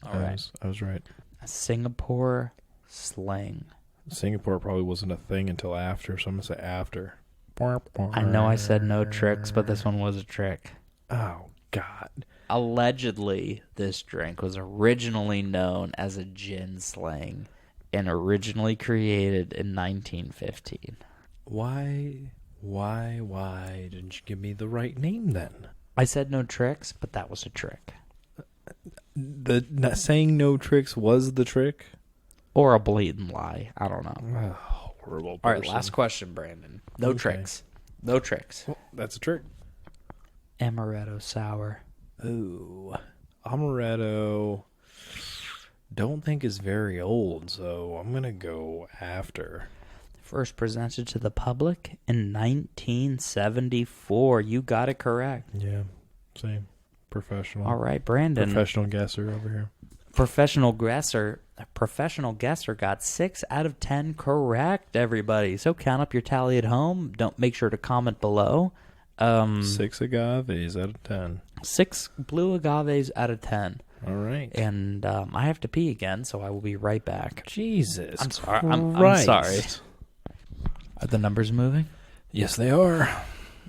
All right. I was right. A Singapore sling. Singapore probably wasn't a thing until after, so I'm gonna say after. I know I said no tricks, but this one was a trick. Oh God. allegedly, this drink was originally known as a gin sling and originally created in 1915. Why didn't you give me the right name then? I said no tricks, but that was a trick. Saying no tricks was the trick? Or a blatant lie. I don't know. Horrible person. All right, last question, Brandon. No tricks. No tricks. Well, that's a trick. Amaretto sour. Ooh. Amaretto don't think is very old, so I'm going to go after. First presented to the public in 1974. You got it correct. Yeah, same. Professional. All right, Brandon. Professional guesser over here. Professional guesser got 6 out of 10 correct, everybody. So count up your tally at home. Don't make sure to comment below. 6 agaves out of 10. 6 blue agaves out of 10. All right. And I have to pee again, so I will be right back. Jesus. I'm sorry. I'm Christ. sorry. Are the numbers moving? Yes, they are.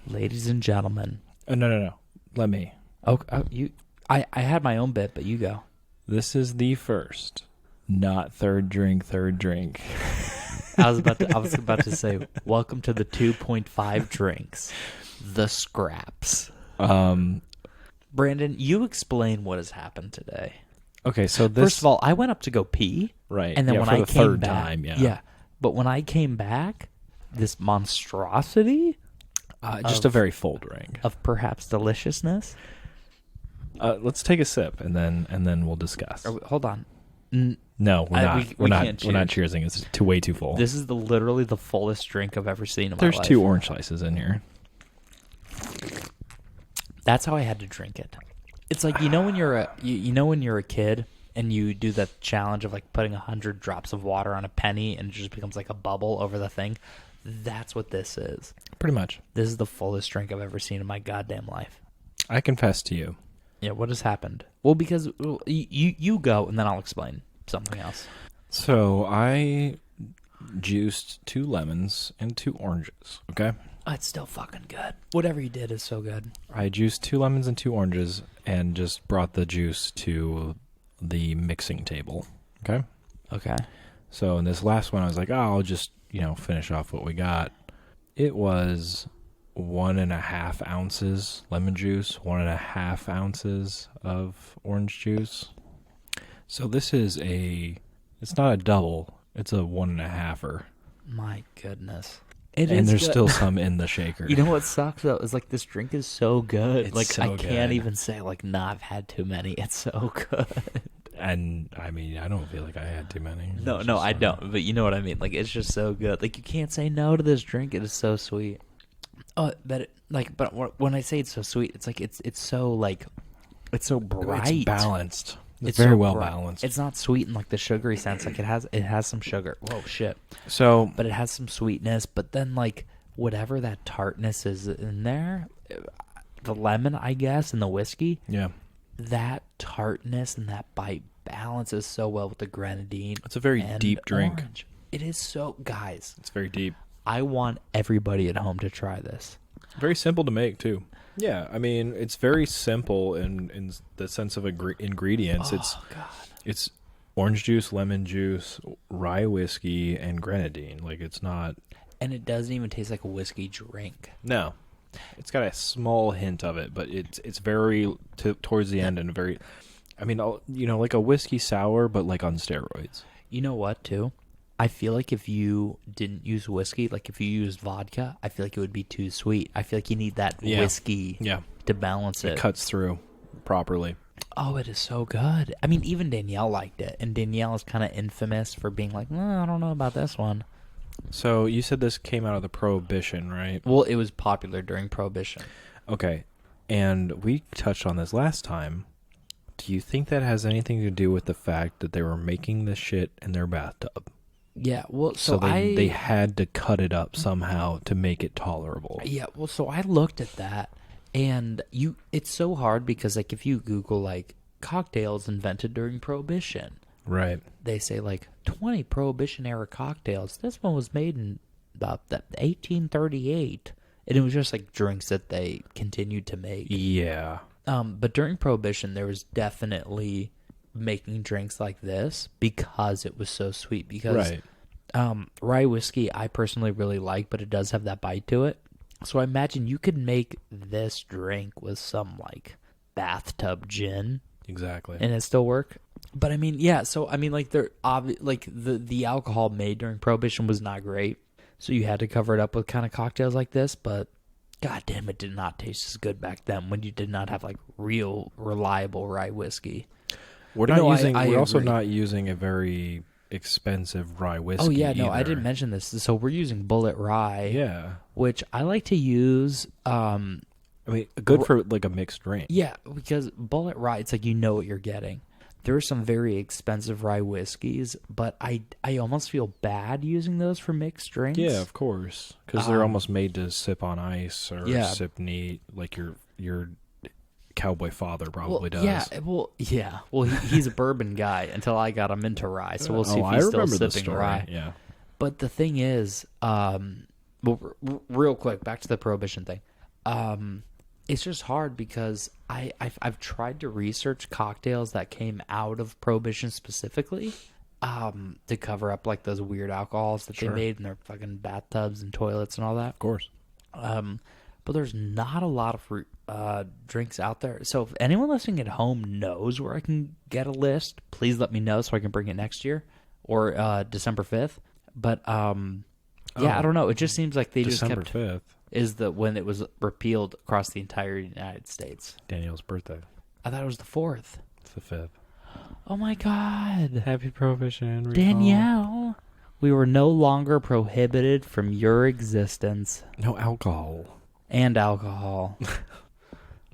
Ladies and gentlemen. No. Let me. I had my own bit, but you go. This is the first, not third drink. I was about to say, welcome to the 2.5 drinks, the scraps. Brandon, you explain what has happened today. Okay, so this. First of all, I went up to go pee, right? And then when for I the came third back, time, yeah. But when I came back, this monstrosity, just a very full drink of perhaps deliciousness. Let's take a sip and then we'll discuss. Hold on. No, we're not. We We're not cheers. cheersing. It's way too full. This is literally the fullest drink I've ever seen in my There's life. 2 orange slices in here. That's how I had to drink it. It's like, you know when you're a kid and you do that challenge of like putting 100 drops of water on a penny and it just becomes like a bubble over the thing. That's what this is. Pretty much. This is the fullest drink I've ever seen in my goddamn life. I confess to you. Yeah, what has happened? Well, because you go and then I'll explain something else. So I juiced 2 lemons and 2 oranges. Okay. Oh, it's still fucking good. Whatever you did is so good. I juiced 2 lemons and 2 oranges and just brought the juice to the mixing table. Okay. Okay. So in this last one, I was like, I'll just, finish off what we got. It was 1.5 ounces lemon juice, 1.5 ounces of orange juice. So this is it's not a double, it's a 1.5-er. My goodness. And there's still some in the shaker. You know what sucks though is like this drink is so good. It's like so I can't good. even say like, nah, I've had too many. It's so good. And I mean, I don't feel like I had too many. No, I don't. But you know what I mean. Like it's just so good. Like you can't say no to this drink. It is so sweet. Oh, but when I say it's so sweet, it's like it's so like it's so bright. It's balanced. It's very so well bright. balanced. It's not sweet in like the sugary sense. Like it has some sugar. Whoa, shit. So, but it has some sweetness. But then like whatever that tartness is in there, the lemon, I guess, and the whiskey. Yeah. That tartness and that bite balances so well with the grenadine. It's a very deep drink. Orange. It is so, guys. It's very deep. I want everybody at home to try this. Very simple to make too. Yeah, I mean, it's very simple in the sense of ingredients. Oh, It's orange juice, lemon juice, rye whiskey, and grenadine. Like it's not. And it doesn't even taste like a whiskey drink. No, it's got a small hint of it, but it's very towards the end and very. I mean, like a whiskey sour, but like on steroids. You know what, too? I feel like if you didn't use whiskey, like if you used vodka, I feel like it would be too sweet. I feel like you need that whiskey to balance it. It cuts through properly. Oh, it is so good. I mean, even Danielle liked it. And Danielle is kind of infamous for being like, I don't know about this one. So you said this came out of the Prohibition, right? Well, it was popular during Prohibition. Okay. And we touched on this last time. Do you think that has anything to do with the fact that they were making this shit in their bathtub? Yeah, well, so they had to cut it up somehow to make it tolerable. Yeah, well, so I looked at that, and it's so hard because, like, if you Google, like, cocktails invented during Prohibition, right? They say, like, 20 Prohibition-era cocktails. This one was made in about 1838, and it was just, like, drinks that they continued to make. Yeah. But during Prohibition, there was definitely making drinks like this because it was so sweet. Because rye whiskey, I personally really like, but it does have that bite to it. So I imagine you could make this drink with some like bathtub gin, Exactly. and it still work. But I mean, yeah. So I mean, like the alcohol made during Prohibition was not great, so you had to cover it up with kind of cocktails like this. But god damn, it did not taste as good back then when you did not have like real reliable rye whiskey. We're But not no, using. I We're also agree. not using a very expensive rye whiskey. Oh yeah, no, I either. didn't mention this. So we're using Bullet Rye, Yeah, which I like to use. I mean, good for like a mixed drink. Yeah, because Bullet Rye, it's like you know what you're getting. There are some very expensive rye whiskeys, but I almost feel bad using those for mixed drinks. Yeah, of course, because they're almost made to sip on ice or sip neat, like your cowboy father probably does. Yeah. Well, he's a bourbon guy until I got him into rye, so we'll see if I he's still remember the sipping story. rye. Yeah. But the thing is, real quick, back to the Prohibition thing. It's just hard because I've tried to research cocktails that came out of Prohibition specifically, to cover up like those weird alcohols that they made in their fucking bathtubs and toilets and all that. Of course. But there's not a lot of drinks out there. So if anyone listening at home knows where I can get a list, please let me know so I can bring it next year or December 5th. But yeah, I don't know. It just seems like they December just kept 5th. Is the when it was repealed across the entire United States. Daniel's birthday. I thought it was the 4th. It's the 5th. Oh my God, Happy Prohibition, recall. Danielle! We were no longer prohibited from your existence. No alcohol. And alcohol.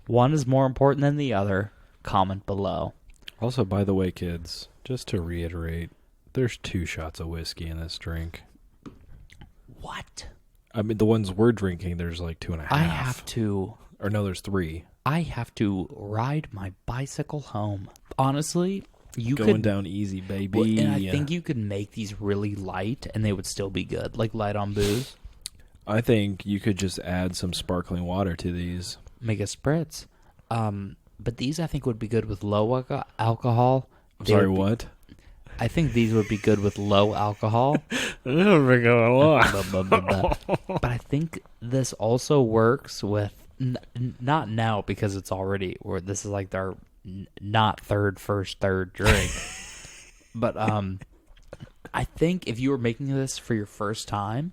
One is more important than the other. Comment below. Also, by the way, kids, just to reiterate, there's 2 shots of whiskey in this drink. What? I mean, the ones we're drinking, there's like 2.5. I have to. Or no, there's 3. I have to ride my bicycle home. Honestly, you Going could down easy, baby. Well, and I think you could make these really light, and they would still be good, like light on booze. I think you could just add some sparkling water to these. Make a spritz. But these I think would be good with low alcohol. Sorry, what? I think these would be good with low alcohol. But I think this also works with not now because it's already or this is like our not third drink. But I think if you were making this for your first time,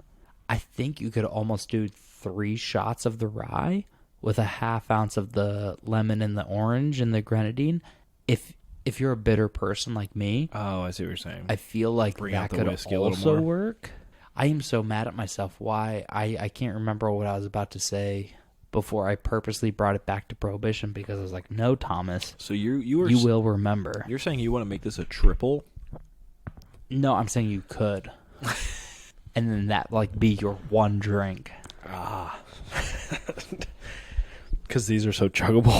I think you could almost do 3 shots of the rye with a half ounce of the lemon and the orange and the grenadine. If you're a bitter person like me, Oh, I see what you're saying. I feel like Bring that out the could whiskey a little also more. work. I am so mad at myself. Why? I can't remember what I was about to say before I purposely brought it back to Prohibition because I was like, no, Thomas, So you will remember. You're saying you want to make this a triple? No, I'm saying you could. And then that like be your one drink. Because these are so chuggable.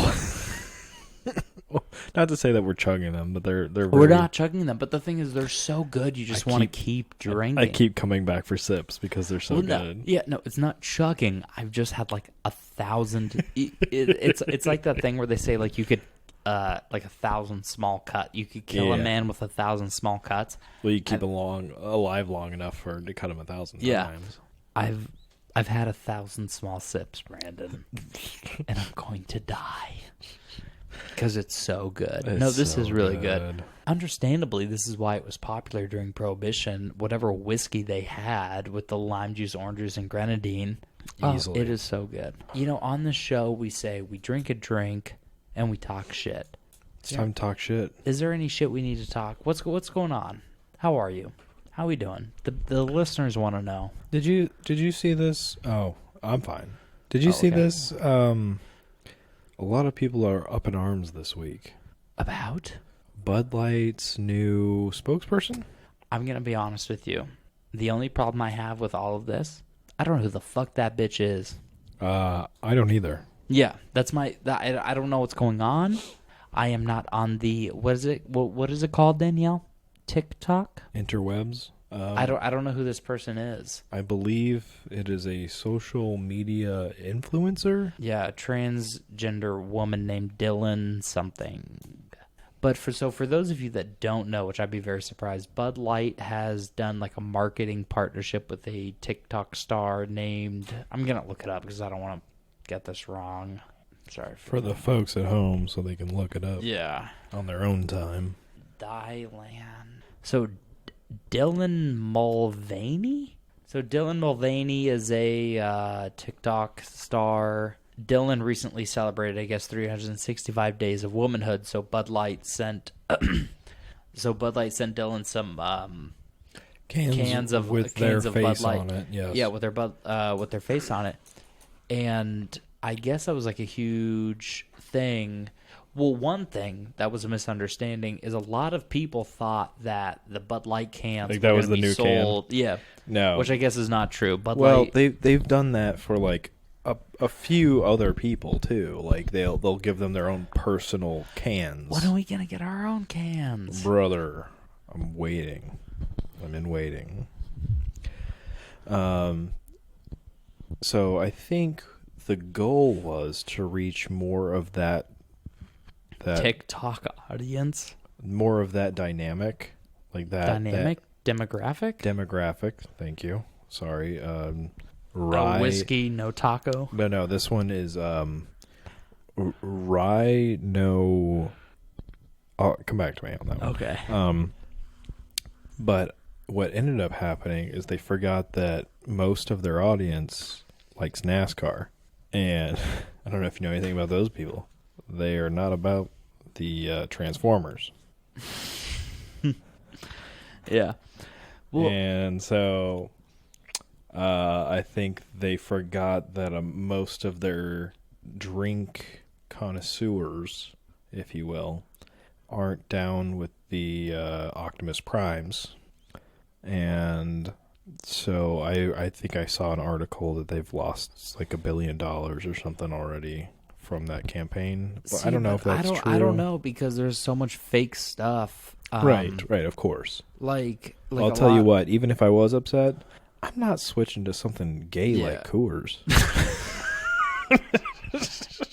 Not to say that we're chugging them, but they're We're very- not chugging them, but the thing is they're so good you just want to keep drinking. I keep coming back for sips because they're so Well, good. No, it's not chugging. I've just had like 1,000. It's like that thing where they say like you could like 1,000 small cut. You could kill a man with 1,000 small cuts. Well, you keep alive long enough to cut them 1,000 times. I've had 1,000 small sips, Brandon, and I'm going to die because it's so good. This is really good. Understandably, this is why it was popular during Prohibition. Whatever whiskey they had with the lime juice, orange juice, and grenadine, Easily. it is so good. You know, on the show we say we drink a drink and we talk shit. It's time to talk shit. Is there any shit we need to talk? What's going on? How are you? How we doing? The listeners want to know. Did you see this? Oh, I'm fine. Did you see okay. this? A lot of people are up in arms this week. About? Bud Light's new spokesperson? I'm going to be honest with you. The only problem I have with all of this, I don't know who the fuck that bitch is. I don't either. Yeah, that's I don't know what's going on. I am not on the, what is it called, Danielle? TikTok? Interwebs? I don't know who this person is. I believe it is a social media influencer. Yeah, a transgender woman named Dylan something. But for those of you that don't know, which I'd be very surprised, Bud Light has done like a marketing partnership with a TikTok star named, I'm going to look it up because I don't want to get this wrong. Sorry. For the folks at home so they can look it up. Yeah. On their own time. Dylan. So Dylan Mulvaney? So Dylan Mulvaney is a TikTok star. Dylan recently celebrated, I guess, 365 days of womanhood. So Bud Light sent Dylan some cans of face Bud Light on it. Yes. Yeah, with their face on it. And I guess that was like a huge thing. Well, one thing that was a misunderstanding is a lot of people thought that the Bud Light cans Like were that was gonna the be new sold. can? Yeah. No. Which I guess is not true. Bud Well, Light, they've done that for like a few other people too. Like they'll give them their own personal cans. when are we gonna get our own cans? Brother, I'm waiting. I'm in waiting. So I think the goal was to reach more of that TikTok audience. more of that dynamic, like that Demographic. demographic. Thank you. Sorry. Rye Whiskey, no taco. No. This one is rye. No. Oh, come back to me on that one. Okay. But what ended up happening is they forgot that most of their audience likes NASCAR, and I don't know if you know anything about those people. They are not about the Transformers. Yeah. Well, And so I think they forgot that most of their drink connoisseurs, if you will, aren't down with the Optimus Primes. And so I think I saw an article that they've lost like $1 billion or something already from that campaign. But I don't know if that's true. I don't know because there's so much fake stuff. Right, of course. Like I'll tell you what, even if I was upset, I'm not switching to something gay like Coors.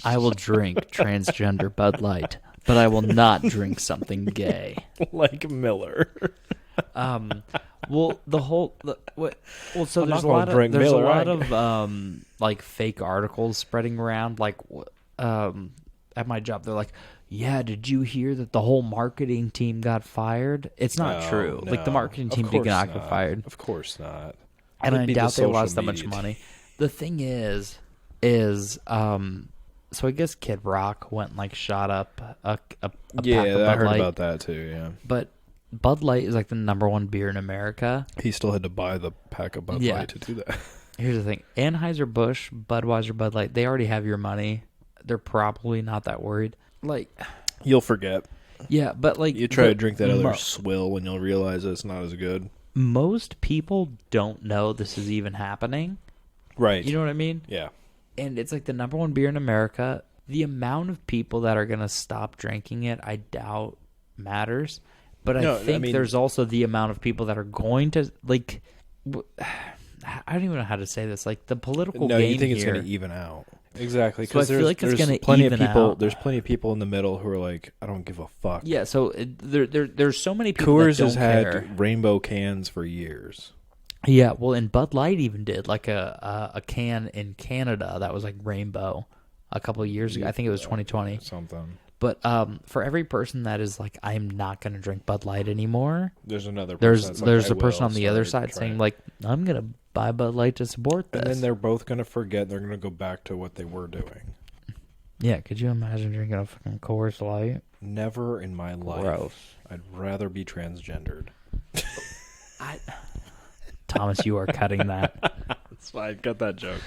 I will drink transgender Bud Light, but I will not drink something gay. Like Miller. Well, so I'm there's not gonna drink there's Miller, a lot right? of like fake articles spreading around. Like at my job, they're like, "Yeah, did you hear that the whole marketing team got fired?" It's not true. Like the marketing team did not get fired. Of course not. And I It'd be doubt the they lost social that much media money. The thing is, so I guess Kid Rock went and like shot up a pack of Bud I heard Light. about that too. Yeah, But Bud Light is like the #1 beer in America. he still had to buy the pack of Bud Light to do that. Here's the thing: Anheuser-Busch, Budweiser, Bud Light. They already have your money. They're probably not that worried. Like, You'll forget. yeah, but like You try to drink that other swill, and you'll realize it's not as good. most people don't know this is even happening. Right. You know what I mean? Yeah. And it's like the #1 beer in America. The amount of people that are gonna stop drinking it, I doubt matters. But I think there's also the amount of people that are going to like. I don't even know how to say this. Like the political game you think it's here. going to even out? Exactly. So I feel like it's going to plenty even of people. out. There's plenty of people in the middle who are like, I don't give a fuck. Yeah. So there's so many people Coors that don't has had care. rainbow cans for years. Yeah. Well, and Bud Light even did like a can in Canada that was like rainbow a couple of years ago. I think it was 2020. Something. But for every person that is like, I'm not going to drink Bud Light anymore. There's another. There's Person that's like, a person on the other sorry, side saying like, I'm going to buy Bud Light to support this. And then they're both going to forget. They're going to go back to what they were doing. Yeah, could you imagine drinking a fucking Coors Light? Never in my life. Gross. I'd rather be transgendered. Thomas, you are cutting that. That's fine. Cut that joke.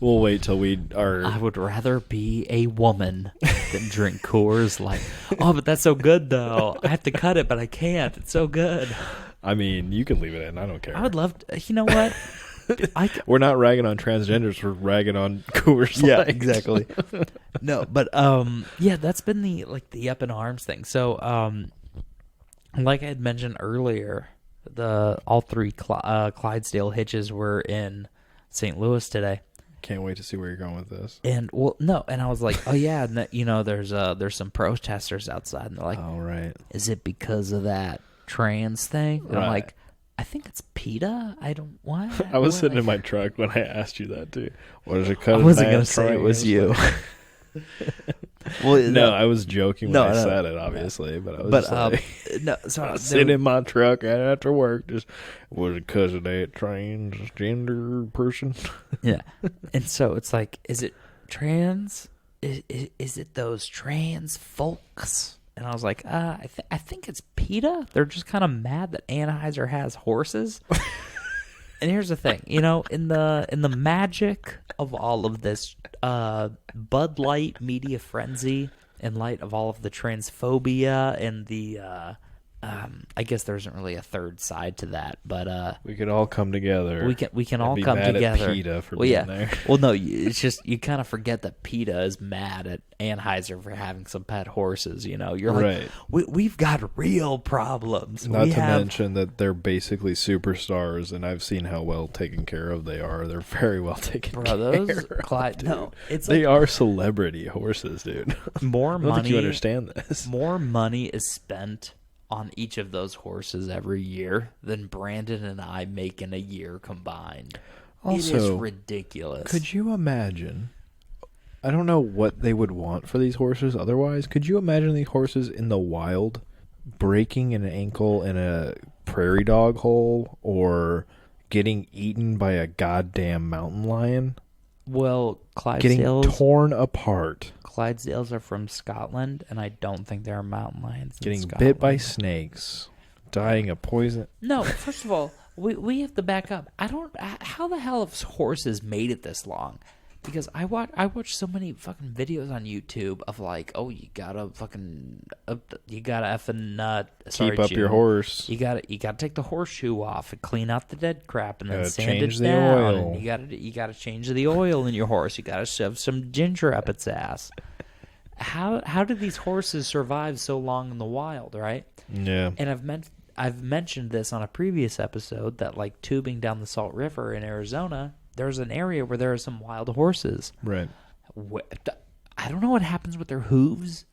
We'll wait till we are. I would rather be a woman than drink Coors Light. Oh, but that's so good, though. I have to cut it, but I can't. It's so good. I mean, you can leave it in. I don't care. I would love to. You know what? We're not ragging on transgenders. We're ragging on Coors Light. Yeah, exactly. No, but yeah, that's been the up in arms thing. So like I had mentioned earlier, All three Clydesdale hitches were in St. Louis today. Can't wait to see where you're going with this. And and I was like, oh yeah, and there's some protesters outside, and they're like, oh right, is it because of that trans thing? And I'm like, I think it's PETA. I don't why. I was sitting in my truck when I asked you that too. What is it? I wasn't gonna say it was you. Well, no, I was joking when I said it, obviously, but I was I was sitting in my truck after work. Just was it because of that transgender person? Yeah, and so it's like, is it trans? Is it those trans folks? And I was like, I think it's PETA. They're just kind of mad that Anheuser has horses. And here's the thing, in the magic of all of this Bud Light media frenzy, in light of all of the transphobia and the I guess there isn't really a third side to that, but we could all come together. We can all be come mad together. At PETA for being there. Well, no, it's just you kind of forget that PETA is mad at Anheuser for having some pet horses. You're like, we've got real problems. Not to mention that they're basically superstars, and I've seen how well taken care of they are. They're very well taken care of. They are celebrity horses, dude. More money. I don't think you understand this. More money is spent on each of those horses every year than Brandon and I make in a year combined. Also, it is ridiculous. Could you imagine? I don't know what they would want for these horses otherwise. Could you imagine these horses in the wild breaking an ankle in a prairie dog hole or getting eaten by a goddamn mountain lion? Well, Clydesdales getting torn apart. Clydesdales are from Scotland, and I don't think there are mountain lions in getting Scotland. Bit by snakes, dying of poison. No, first of all, we have to back up. How the hell have horses made it this long? Because I watch so many fucking videos on YouTube of like, oh, you gotta effing keep up your horse. You gotta take the horseshoe off and clean out the dead crap, and then sand change it the down. oil. And you gotta change the oil in your horse. You gotta shove some ginger up its ass. How did these horses survive so long in the wild, right? Yeah. And I've mentioned this on a previous episode that like tubing down the Salt River in Arizona, there's an area where there are some wild horses. Right. I don't know what happens with their hooves.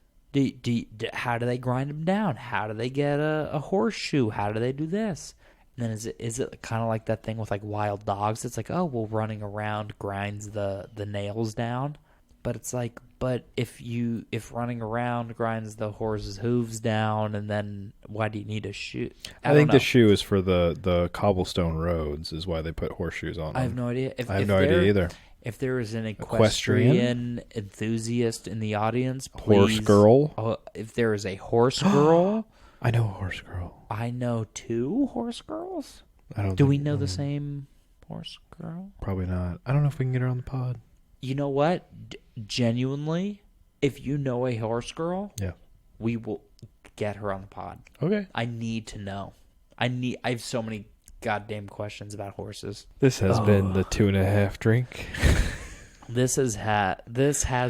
How do they grind them down? How do they get a horseshoe? How do they do this? And then is it kind of like that thing with like wild dogs? It's like, oh, well, running around grinds the nails down. But it's like, if running around grinds the horse's hooves down, and then why do you need a shoe? I think the shoe is for the cobblestone roads is why they put horseshoes on them. I have no idea. I have no idea either. If there is an equestrian enthusiast in the audience, please. Horse girl? If there is a horse girl. I know a horse girl. I know 2 horse girls. Do we know the same horse girl? Probably not. I don't know if we can get her on the pod. You know what? Genuinely, if you know a horse girl, yeah, we will get her on the pod. Okay. I need to know. I have so many goddamn questions about horses. This has been the 2.5 drink. This has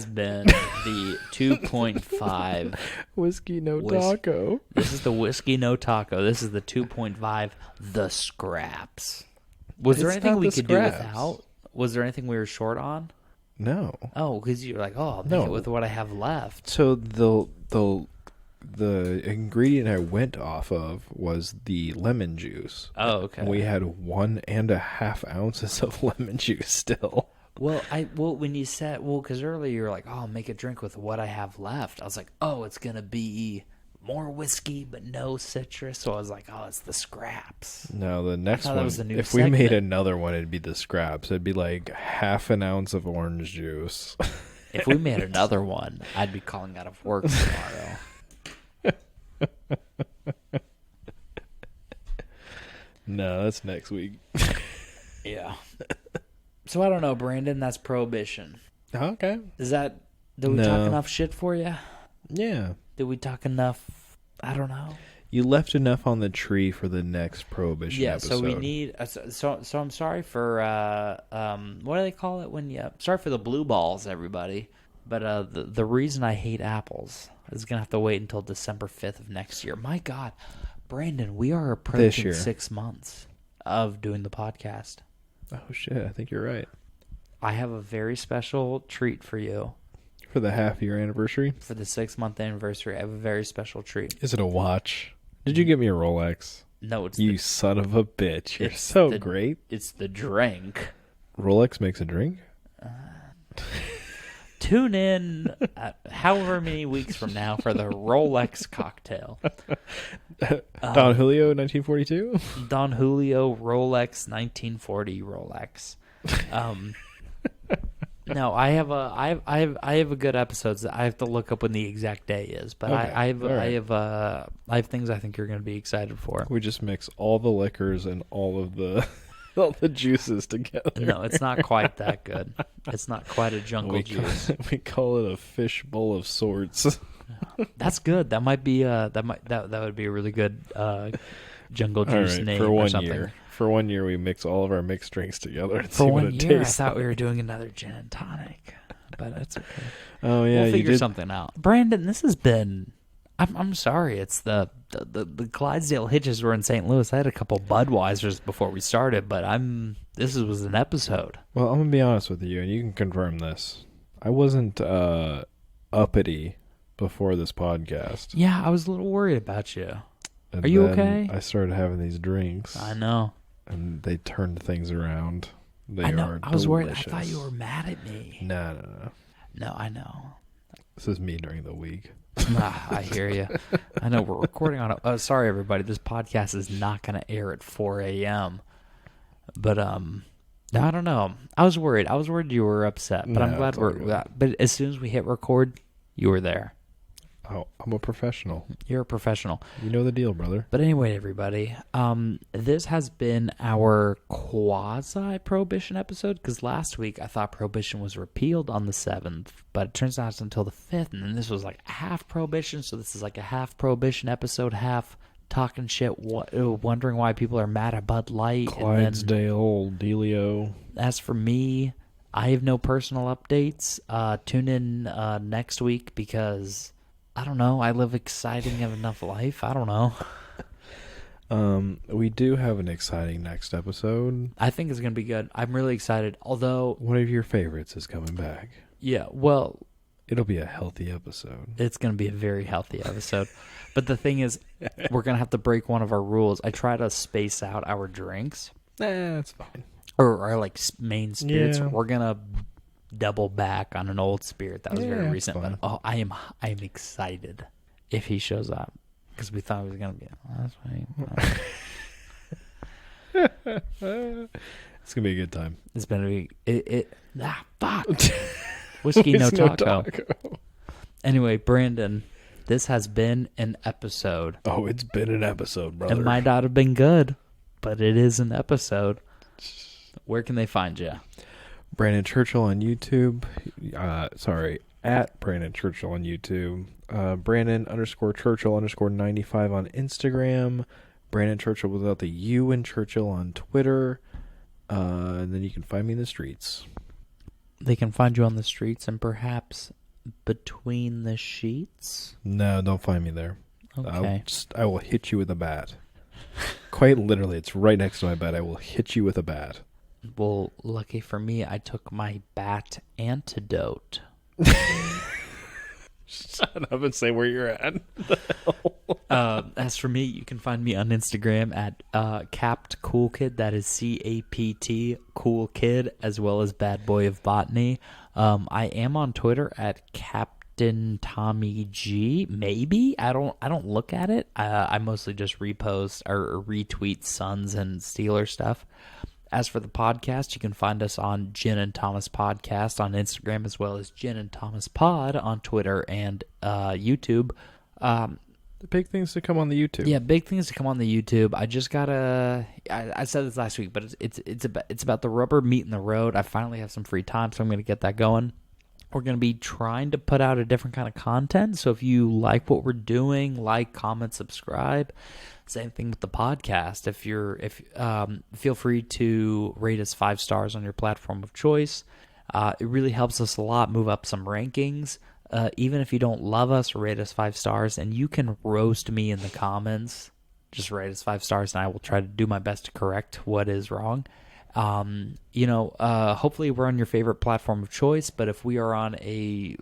been the 2.5 whiskey no taco. This is the whiskey no taco. This is the 2.5 the scraps. Was there anything we could do without? Was there anything we were short on? No. Oh, because you're like, I'll make it with what I have left. So the ingredient I went off of was the lemon juice. Oh, okay. We had 1.5 ounces of lemon juice still. Well, when you said, because earlier you were like, I'll make a drink with what I have left. I was like, oh, it's going to be more whiskey but no citrus. So I was like, oh, it's the scraps. No, the next one, if segment. we made another one, it'd be the scraps. It'd be like 1/2 ounce of orange juice. If we made another one, I'd be calling out of work tomorrow. No, that's next week. Yeah. So I don't know, Brandon. That's prohibition. Okay. Did we talk enough shit for you? Yeah. Did we talk enough? I don't know. You left enough on the tree for the next prohibition episode. So we need. So I'm sorry for what do they call it when you? Sorry for the blue balls, everybody. But the reason I hate apples is gonna have to wait until December 5th of next year. My God, Brandon, we are approaching year. 6 months of doing the podcast. Oh shit! I think you're right. I have a very special treat for you. For the half-year anniversary? For the 6-month anniversary, I have a very special treat. Is it a watch? Did you get me a Rolex? No, it's You son of a bitch. You're it's so the- great. It's the drink. Rolex makes a drink? Tune in however many weeks from now for the Rolex cocktail. Don Julio, 1942? Don Julio Rolex 1940 Rolex. No, I have a good episodes that I have to look up when the exact day is, but Okay, I have things I think you're going to be excited for. We just mix all the liquors and all of the all the juices together. No, it's not quite that good. It's not quite a jungle juice. We call it a fish bowl of sorts. That's good. That might be that would be a really good jungle All juice right, name for or one something. year. For 1 year, we mix all of our mixed drinks together and see For what 1 it year, I tastes thought we like. were doing another gin and tonic, but that's okay. Oh yeah, We'll you figure did. something out. Brandon, this has been. I'm sorry. It's the Clydesdale Hitches were in St. Louis. I had a couple Budweisers before we started, but this was an episode. Well, I'm gonna be honest with you, and you can confirm this. I wasn't uppity before this podcast. Yeah, I was a little worried about you. And Are you then okay? I started having these drinks, I know. and they turned things around. They I know. are I was worried. I delicious. thought you were mad at me. No. No, I know. This is me during the week. I hear you. I know we're recording on it. Oh, sorry, everybody. This podcast is not going to air at 4 a.m. But I don't know. I was worried. I was worried you were upset. But I'm No, glad it's all good. But as soon as we hit record, you were there. Oh, I'm a professional. You're a professional. You know the deal, brother. But anyway, everybody, this has been our quasi-prohibition episode, because last week I thought prohibition was repealed on the 7th, but it turns out it's until the 5th, and then this was like a half prohibition, so this is like a half prohibition episode, half talking shit, wondering why people are mad at Bud Light. Clydesdale, Delio. As for me, I have no personal updates. Tune in next week, because I don't know. I live exciting enough life. I don't know. We do have an exciting next episode. I think it's going to be good. I'm really excited. Although, One of your favorites is coming back. yeah, well, It'll be a healthy episode. it's going to be a very healthy episode. But the thing is, we're going to have to break one of our rules. I try to space out our drinks, That's fine. or our like main spirits. Yeah. We're going to double back on an old spirit that was very Yeah, recent. fine. But I am excited if he shows up, because we thought he was going to be. That's right. It's gonna be a good time. It's been a week. Fuck. Whiskey no taco. Anyway, Brandon, this has been an episode. Oh, it's been an episode, brother. It might not have been good, but it is an episode. Where can they find you? Brandon Churchill on YouTube. At Brandon Churchill on YouTube. Brandon_Churchill_95 on Instagram. Brandon Churchill without the U in Churchill on Twitter. And then you can find me in the streets. They can find you on the streets and perhaps between the sheets. No, don't find me there. Okay. I will hit you with a bat. Quite literally, it's right next to my bed. I will hit you with a bat. Well, lucky for me, I took my bat antidote. Shut up and say where you're at. As for me, you can find me on Instagram at Capt Cool Kid. That is CAPT Cool Kid, as well as Bad Boy of Botany. I am on Twitter at Captain Tommy G. Maybe I don't look at it. I mostly just repost or retweet Suns and Steelers stuff. As for the podcast, you can find us on Gin and Thomas Podcast on Instagram, as well as Gin and Thomas Pod on Twitter and YouTube. Big things to come on the YouTube. Yeah, big things to come on the YouTube. I just gotta. I said this last week, but it's about the rubber meeting the road. I finally have some free time, so I'm gonna get that going. We're gonna be trying to put out a different kind of content. So if you like what we're doing, like, comment, subscribe. Same thing with the podcast. If feel free to rate us 5 stars on your platform of choice. It really helps us a lot move up some rankings. Even if you don't love us, rate us 5 stars, and you can roast me in the comments. just rate us 5 stars, and I will try to do my best to correct what is wrong. Hopefully we're on your favorite platform of choice, but if we are on a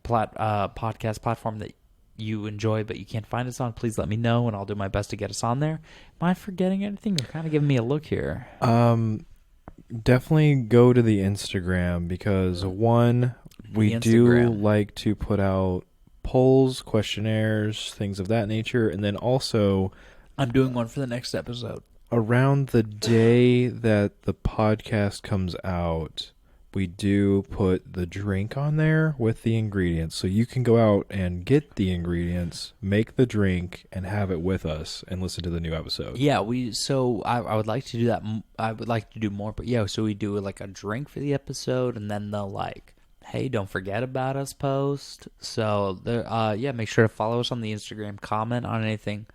podcast platform that you enjoy but you can't find us on, please let me know, and I'll do my best to get us on there. Am I forgetting anything? You're kind of giving me a look here. Definitely go to the Instagram, because one, we do like to put out polls, questionnaires, things of that nature, and then also I'm doing one for the next episode. Around the day that the podcast comes out, we do put the drink on there with the ingredients. So you can go out and get the ingredients, make the drink, and have it with us and listen to the new episode. Yeah, I would like to do that. I would like to do more, but yeah, so we do like a drink for the episode, and then the like, hey, don't forget about us post. So there, make sure to follow us on the Instagram, comment on anything,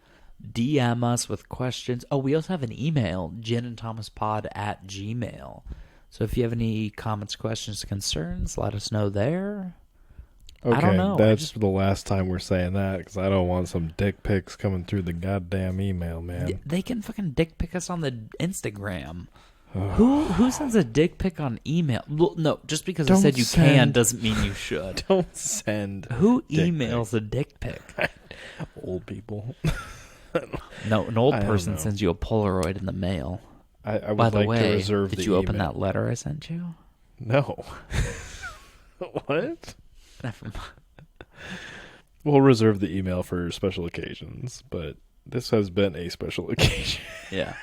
DM us with questions. Oh, we also have an email, ginandthomaspod@gmail.com. So if you have any comments, questions, concerns, let us know there. Okay, I don't know. That's the last time we're saying that, because I don't want some dick pics coming through the goddamn email, man. They can fucking dick pic us on the Instagram. Who sends a dick pic on email? Well, no, just because I said you can doesn't mean you should. Don't send. Who emails a dick pic? Old people. No, an old person sends you a Polaroid in the mail. I would to reserve the did you open email. that letter I sent you? No. What? Never mind. We'll reserve the email for special occasions, but this has been a special occasion. Yeah.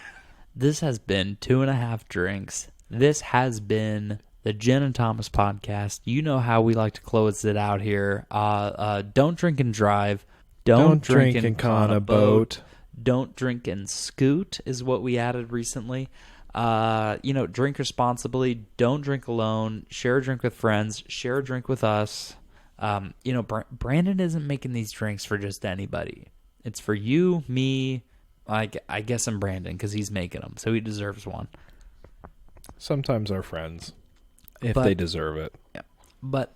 This has been 2.5 drinks. This has been the Jen and Thomas podcast. You know how we like to close it out here. Don't drink and drive. Don't drink and con a boat. Don't drink and scoot is what we added recently. Drink responsibly. Don't drink alone. Share a drink with friends. Share a drink with us. Brandon isn't making these drinks for just anybody. It's for you, me, I guess I'm Brandon, because he's making them, so he deserves one. Sometimes our friends, if they deserve it. Yeah. But,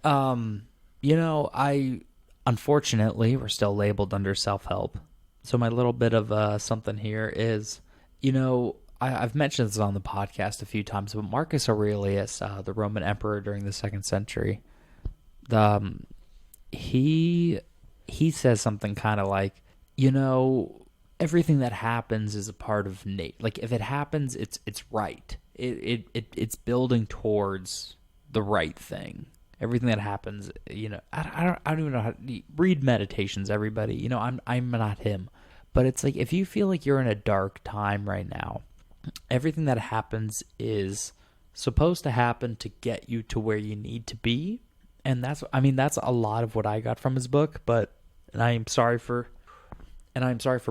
unfortunately, we're still labeled under self-help. So my little bit of something here is, I've mentioned this on the podcast a few times, but Marcus Aurelius, the Roman emperor during the 2nd century, he says something kind of like, everything that happens is a part of nature. Like, if it happens, it's right. It's building towards the right thing. Everything that happens, I don't even know how to read Meditations, everybody. I'm not him. But it's like, if you feel like you're in a dark time right now, everything that happens is supposed to happen to get you to where you need to be. And that's a lot of what I got from his book, and I'm sorry for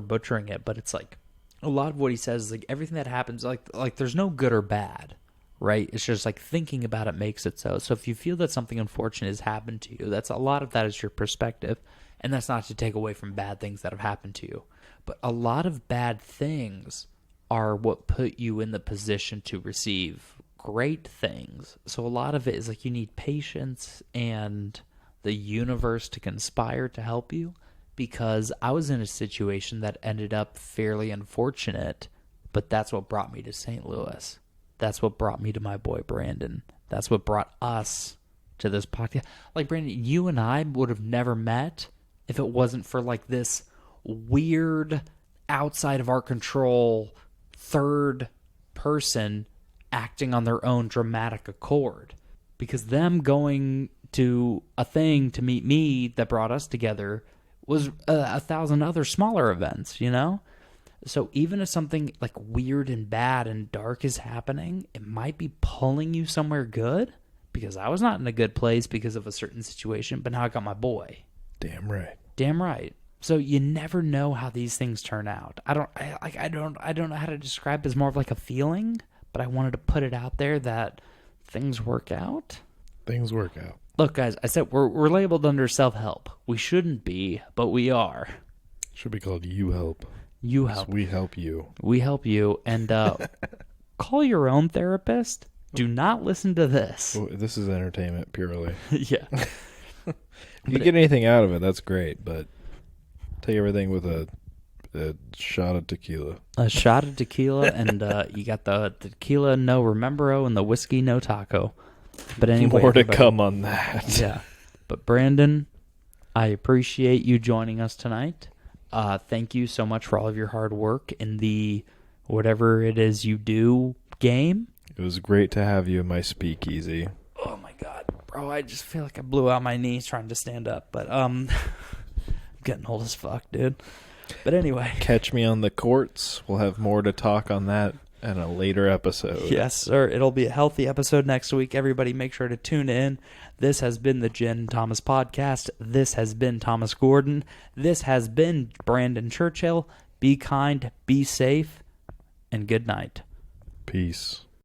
butchering it, but it's like a lot of what he says is like everything that happens, like there's no good or bad, right? It's just like thinking about it makes it so. So if you feel that something unfortunate has happened to you, a lot of that is your perspective. And that's not to take away from bad things that have happened to you. But a lot of bad things are what put you in the position to receive great things. So a lot of it is like you need patience and the universe to conspire to help you. Because I was in a situation that ended up fairly unfortunate, but that's what brought me to St. Louis. That's what brought me to my boy Brandon. That's what brought us to this podcast. Like, Brandon, you and I would have never met if it wasn't for like this weird, outside of our control, third person acting on their own dramatic accord. Because them going to a thing to meet me that brought us together was 1,000 other smaller events, So even if something like weird and bad and dark is happening, it might be pulling you somewhere good. Because I was not in a good place because of a certain situation, but now I got my boy. Damn right. Damn right. So you never know how these things turn out. I don't know how to describe it as more of like a feeling, but I wanted to put it out there that things work out. Things work out. Look, guys, I said we're labeled under self-help. We shouldn't be, but we are. Should be called You Help. You Help. We help you. We help you. And call your own therapist. Do not listen to this. Oh, this is entertainment purely. Yeah. If you get anything out of it, that's great, but take everything with a A shot of tequila. A shot of tequila, and you got the tequila no remembero and the whiskey no taco. But anyway, More to everybody- come on that. Yeah. But Brandon, I appreciate you joining us tonight. Thank you so much for all of your hard work in the whatever it is you do game. It was great to have you in my speakeasy. Oh my God, bro! I just feel like I blew out my knees trying to stand up. But I'm getting old as fuck, dude. But anyway, Catch me on the courts. We'll have more to talk on that in a later episode. yes, sir. It'll be a healthy episode next week. Everybody, make sure to tune in. This has been the Jen Thomas Podcast. This has been Thomas Gordon. This has been Brandon Chuchill. Be kind, be safe, and good night. Peace.